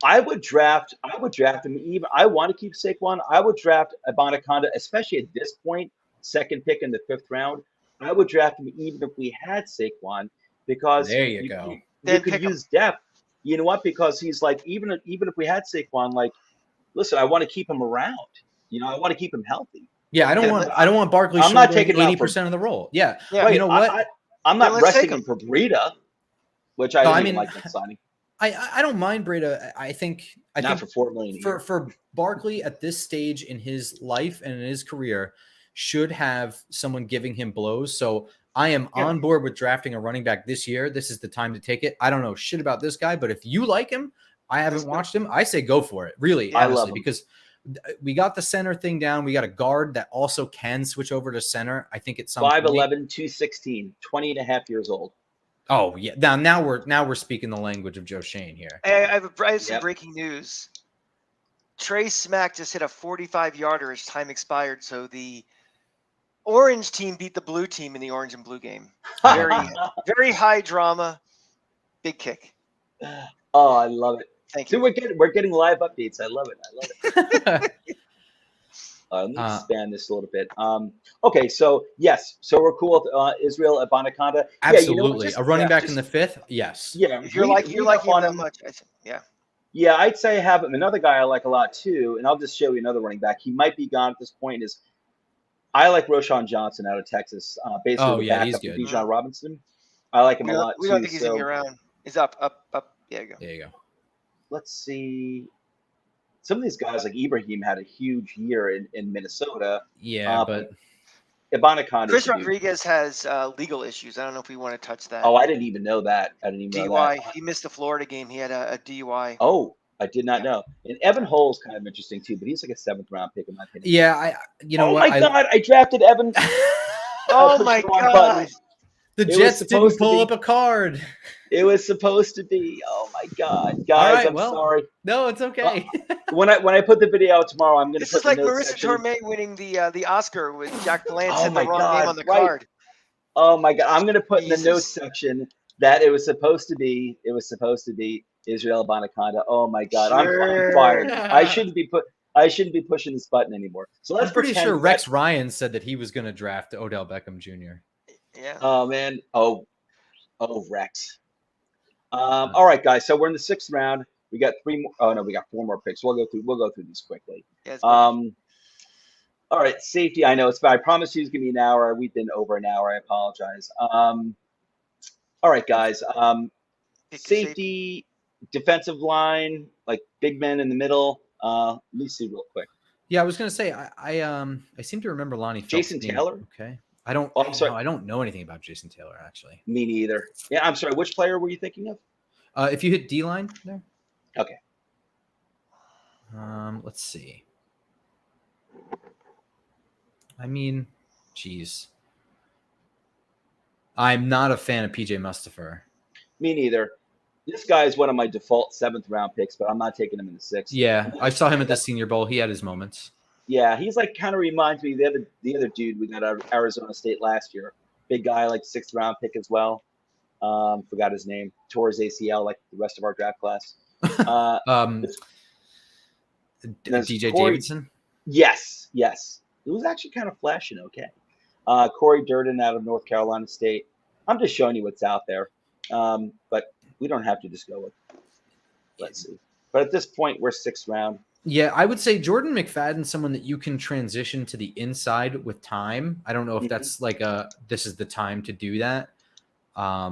I would draft him. Even I want to keep Saquon. I would draft Abanikanda, especially at this point, 2nd pick in the 5th round. I would draft him even if we had Saquon because there you go. You could use depth. You know what? Because he's even if we had Saquon, listen, I want to keep him around. I want to keep him healthy. Yeah, I don't want Barkley. I'm not taking 80% of the role. Yeah. Right. You know what? I'm not resting him for Breida, which I didn't like that signing. I don't mind Breda. I think for $4 million a year. For Barkley at this stage in his life and in his career should have someone giving him blows. So I am on board with drafting a running back this year. This is the time to take it. I don't know shit about this guy, but if you like him, I haven't watched him. I say go for it. Really, honestly, I love him. Because we got the center thing down. We got a guard that also can switch over to center. I think it's 5'11", 216, 20 and a half years old. Oh yeah. Now we're speaking the language of Joe Shane here. I have some breaking news. Trey Smack just hit a 45-yarder as time expired. So the orange team beat the blue team in the orange and blue game. Very high drama. Big kick. Oh, I love it. Thank you. We're getting live updates. I love it. Let me expand this a little bit. Okay, so yes, so we're cool with Israel Abanikanda. Absolutely, a running back in the 5th. Yes. Yeah, if you're liking him that much, I think, yeah. Yeah, I'd say I have him. Another guy I like a lot too, and I'll just show you another running back. He might be gone at this point. I like Roshan Johnson out of Texas. Basically, the backup to Bijan Robinson. I like him a lot. We don't think he's going to be around. He's up. There you go. Let's see. Some of these guys, like Ibrahim, had a huge year in Minnesota. Yeah, but Abanikanda. Chris Rodriguez has legal issues. I don't know if we want to touch that. Oh, I didn't even know that. DUI. He missed the Florida game. He had a DUI. Oh, I did not know. And Evan Hull's kind of interesting too, but he's like a 7th round pick in my opinion. Yeah, Oh my God, I drafted Evan. Oh my God. The Jets didn't pull up a card. It was supposed to be. Oh my God, guys! I'm sorry. No, it's okay. When I put the video out tomorrow, I'm going to. This is like Marissa Tomei winning the Oscar with Jack Palance and the wrong name on the card. Oh my God! I'm going to put in the notes section that it was supposed to be. Israel Abanikanda. Oh my God! Sure. I'm fired. I shouldn't be pushing this button anymore. So I'm pretty sure Rex Ryan said that he was going to draft Odell Beckham Jr. Yeah. Oh man. Oh Rex. All right, guys. So we're in the 6th round. We got 3 more. Oh no, we got 4 more picks. We'll go through these quickly. Yes, all right, safety. I know it's bad. I promised you it's gonna be an hour. We've been over an hour. I apologize. All right, guys. Safety, defensive line, like big men in the middle. Let me see real quick. Yeah, I was gonna say I seem to remember Lonnie Phelps Jason Taylor. Okay. I don't. Oh, I'm sorry. I don't know anything about Jason Taylor, actually. Me neither. Yeah, I'm sorry. Which player were you thinking of? If you hit D-line there. Okay. Let's see. I mean, geez. I'm not a fan of PJ Mustipher. Me neither. This guy is one of my default 7th round picks, but I'm not taking him in the 6th. Yeah, I saw him at the Senior Bowl. He had his moments. Yeah, he's like kind of reminds me of the other dude we got out of Arizona State last year. Big guy, like 6th round pick as well. Forgot his name. Tore his ACL like the rest of our draft class. DJ Davidson? Yes. It was actually kind of flashing okay. Corey Durden out of North Carolina State. I'm just showing you what's out there. But we don't have to just go with let's see. But at this point, we're 6th round. Yeah, I would say Jordan McFadden's someone that you can transition to the inside with time. I don't know if that's like this is the time to do that. I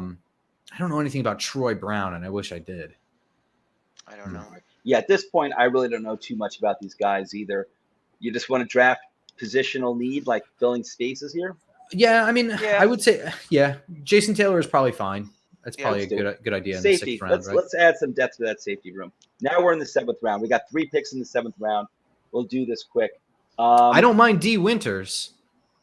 don't know anything about Troy Brown, and I wish I did. I don't know. Yeah, at this point, I really don't know too much about these guys either. You just want to draft positional need, like filling spaces here? Yeah, I mean, I would say, Jason Taylor is probably fine. That's probably a good idea safety. In the 6th round, right? Let's add some depth to that safety room. Now we're in the 7th round. We got 3 picks in the 7th round. We'll do this quick. I don't mind D. Winters.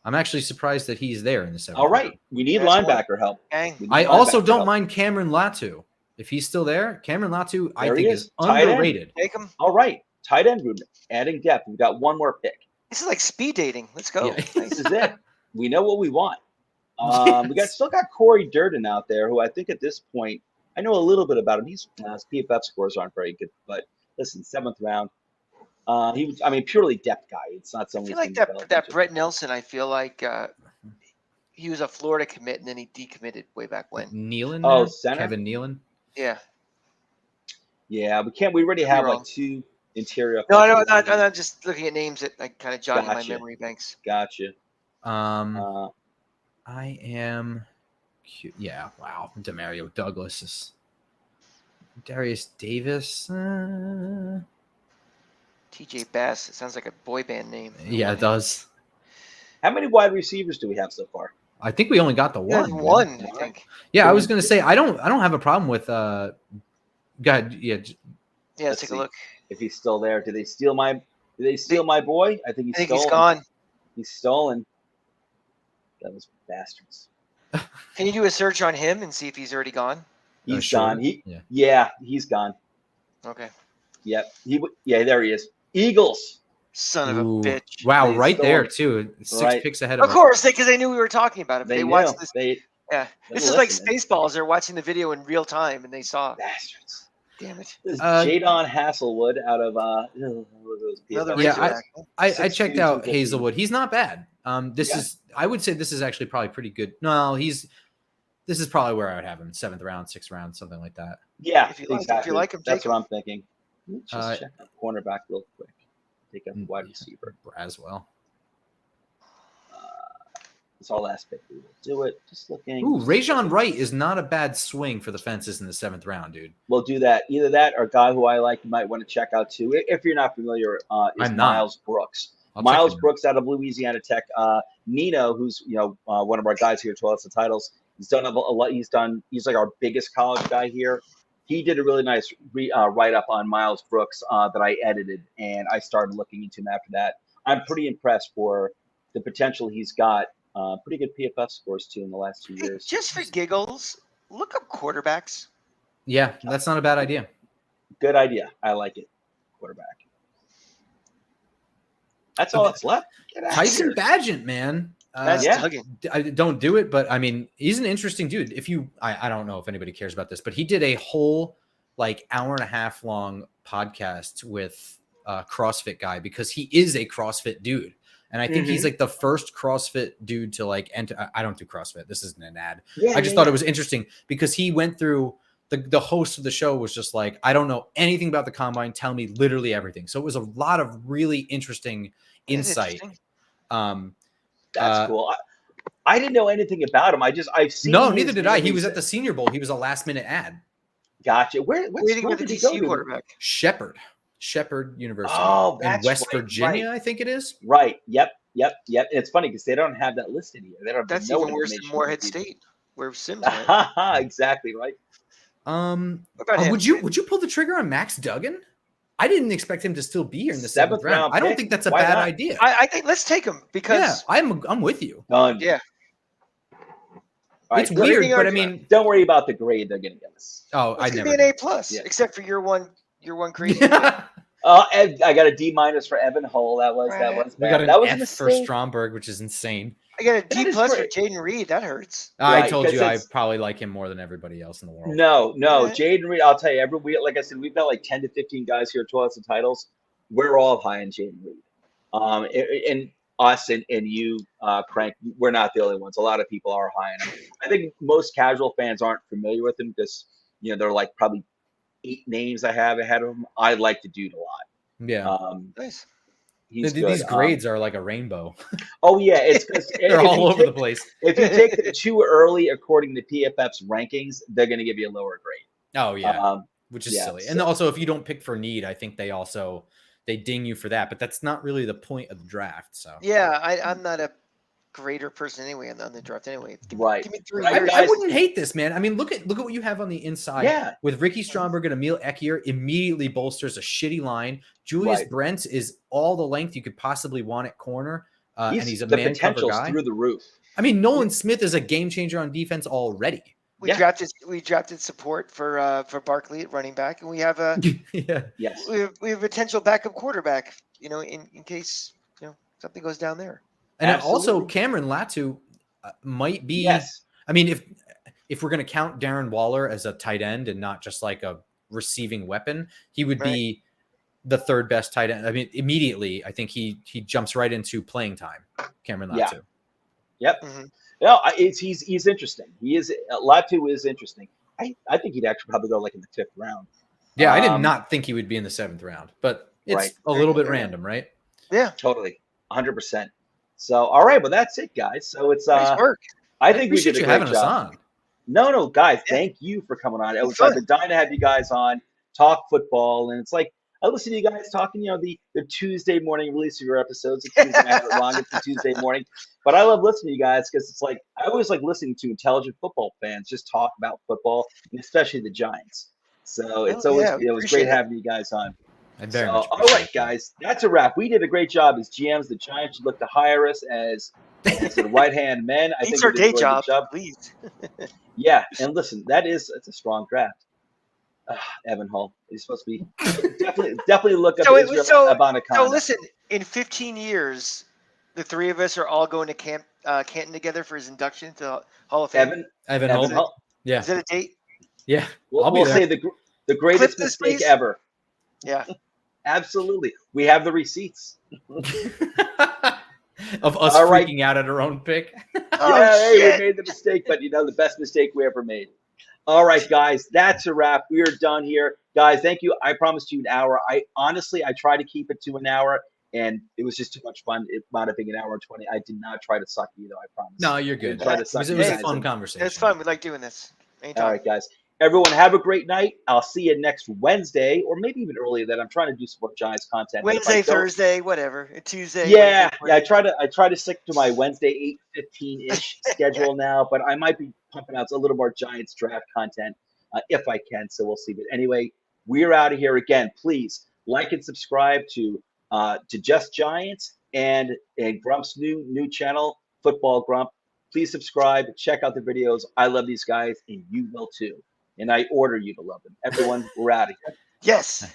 I'm actually surprised that he's there in the 7th round. All right. We need linebacker help. I also don't mind Cameron Latu. If he's still there, Cameron Latu, I think is underrated. Take him. All right. Tight end room. Adding depth. We've got 1 more pick. This is like speed dating. Let's go. Yeah. This is it. We know what we want. We still got Corey Durden out there, who I think at this point, I know a little bit about him. His PFF scores aren't very good, but listen, 7th round. He was, purely depth guy. It's not someone. I feel like that Brett Nelson. I feel like he was a Florida commit and then he decommitted way back when. Nealon. Oh, center? Kevin Nealon. Yeah. Yeah, we can't. We already have like 2 interior. No, I'm not just looking at names that I kind of jog in my memory banks. Gotcha. I am. Yeah. Wow. Demario Douglas is Darius Davis. TJ Bass. It sounds like a boy band name. Yeah, it does. How many wide receivers do we have so far? I think we only got the one. One, I think. Yeah, I was gonna say I don't have a problem with. Go ahead. Yeah. Yeah, let's take a look. If he's still there, do they steal my boy? I think he's gone. He's stolen. Those bastards. Can you do a search on him and see if he's already gone? He's gone. He's gone. Okay. Yep. There he is. Eagles. Son of a bitch. Wow, right there too. 6 picks ahead of us. Of course, because they knew we were talking about it. They watched this. This is like listening. Spaceballs. They're watching the video in real time and they saw. Bastards. Damn it. This is Jadon Hasselwood out of I checked out Hazelwood. He's not bad. I would say this is actually probably pretty good. No, this is probably where I would have him. 7th round, 6th round, something like that. Yeah, if you like him, that's what I'm thinking. Let's just check out cornerback real quick. Take up wide receiver. Braswell. It's our last pick. We will do it. Just looking. Ooh, Rajon Wright is not a bad swing for the fences in the 7th round, dude. We'll do that. Either that or a guy who I like you might want to check out too. If you're not familiar, is Miles Brooks. Miles Brooks out of Louisiana Tech. Nino, who's one of our guys here, 12 the titles. He's done a lot. He's like our biggest college guy here. He did a really nice write up on Miles Brooks that I edited, and I started looking into him after that. I'm pretty impressed for the potential he's got. Pretty good PFF scores too in the last 2 years. Just for giggles, look up quarterbacks. Yeah, that's not a bad idea. Good idea. I like it. Quarterback. That's all that's left. Tyson Bagent, man. I don't do it, but I mean, he's an interesting dude. I don't know if anybody cares about this, but he did a whole hour and a half long podcast with a CrossFit guy because he is a CrossFit dude. And I think he's like the first CrossFit dude to enter. I don't do CrossFit. This isn't an ad. I just thought it was interesting because he went through the host of the show was just like, I don't know anything about the combine. Tell me literally everything. So it was a lot of really interesting insight. That's cool. I didn't know anything about him. I've seen. No, neither did I. He was at the Senior Bowl. He was a last minute ad. Gotcha. What did he go quarterback? Shepherd University. Oh, in West Virginia, I think it is. Right. Yep. It's funny because they don't have that listed here. They don't. That's even worse than Morehead State, where Sims went. Exactly right. Would you pull the trigger on Max Duggan? I didn't expect him to still be here in the 7th round. I don't think that's a bad idea. I think let's take him because I'm with you. Yeah. It's weird, but I mean, don't worry about the grade they're going to give us. Oh, I never. Be an A+, except for your one crazy. I got a D- for Evan Hull. That was bad. We got an F for Stromberg, which is insane. I got a D+ for Jaden Reed. That hurts. I told you I probably like him more than everybody else in the world. No, Jaden Reed. I'll tell you, like I said, we've got like 10 to 15 guys here, 12 titles. We're all high in Jaden Reed. And us and you, Crank, we're not the only ones. A lot of people are high in him. I think most casual fans aren't familiar with him because they're like probably 8 names I have ahead of him. I like the dude a lot. Yeah. Nice. These grades are like a rainbow. Oh yeah, it's they're all over the place. If you take them too early, according to PFF's rankings, they're going to give you a lower grade. Oh yeah, which is silly. And also, if you don't pick for need, I think they ding you for that. But that's not really the point of the draft. So yeah, I'm not a greater person anyway on the draft anyway. Give me 3 years. I wouldn't hate this, man. I mean, look at what you have on the inside. Yeah. With Ricky Stromberg and Emil Ekier immediately bolsters a shitty line. Julius Brents is all the length you could possibly want at corner. And he's a man cover guy. Through the roof. I mean, Nolan Smith is a game changer on defense already. We drafted support for Barkley at running back, and we have we have a potential backup quarterback, in case something goes down there. And also Cameron Latu might be. Yes. I mean, if we're going to count Darren Waller as a tight end and not just like a receiving weapon, he would be the 3rd best tight end. I mean, immediately, I think he jumps right into playing time. Cameron Latu. Yeah. Yep. Mm-hmm. No, he's interesting. Latu is interesting. I think he'd actually probably go like in the 5th round. Yeah, I did not think he would be in the 7th round, but it's a little bit random, right? Yeah, totally, 100%. So, all right, well, that's it, guys. So it's nice work. I think we did a great job. No, guys, thank you for coming on. It was like a dime to have you guys on, talk football, and it's like I listen to you guys talking. The Tuesday morning release of your episodes. Excuse me, I have it wrong. It's the Tuesday morning, but I love listening to you guys because it's like I always like listening to intelligent football fans just talk about football, and especially the Giants. So it's always it was great having you guys on. Very much all right, guys, that's a wrap. We did a great job as GMs. The Giants should look to hire us as the right-hand men. I think our day job, please. Yeah, and listen, it's a strong draft. Evan Hull, he's supposed to be definitely look up Israel Abanikanda. So listen, in 15 years, the three of us are all going to Canton together for his induction to Hall of Fame. Evan Hull. Yeah. Is it a date? Yeah. We'll say the greatest mistake ever. Yeah. Absolutely. We have the receipts. Of us freaking out at our own pick. We made the mistake, but the best mistake we ever made. All right, guys, that's a wrap. We are done here. Guys, thank you. I promised you an hour. I try to keep it to an hour, and it was just too much fun. It wound up being an hour and 20. I did not try to suck you, though, I promise. No, you're good. It was a fun conversation. It's fun. We like doing this. Anytime. All right, guys. Everyone, have a great night. I'll see you next Wednesday, or maybe even earlier than I'm trying to do some more Giants content. Wednesday, Thursday, whatever. Tuesday. Yeah, I try to stick to my Wednesday 8:15-ish schedule now, but I might be pumping out a little more Giants draft content if I can. So we'll see. But anyway, we're out of here again. Please like and subscribe to Just Giants and Grump's new channel, Football Grump. Please subscribe. Check out the videos. I love these guys, and you will too. And I order you to love them. Everyone, we're out of here. Yes.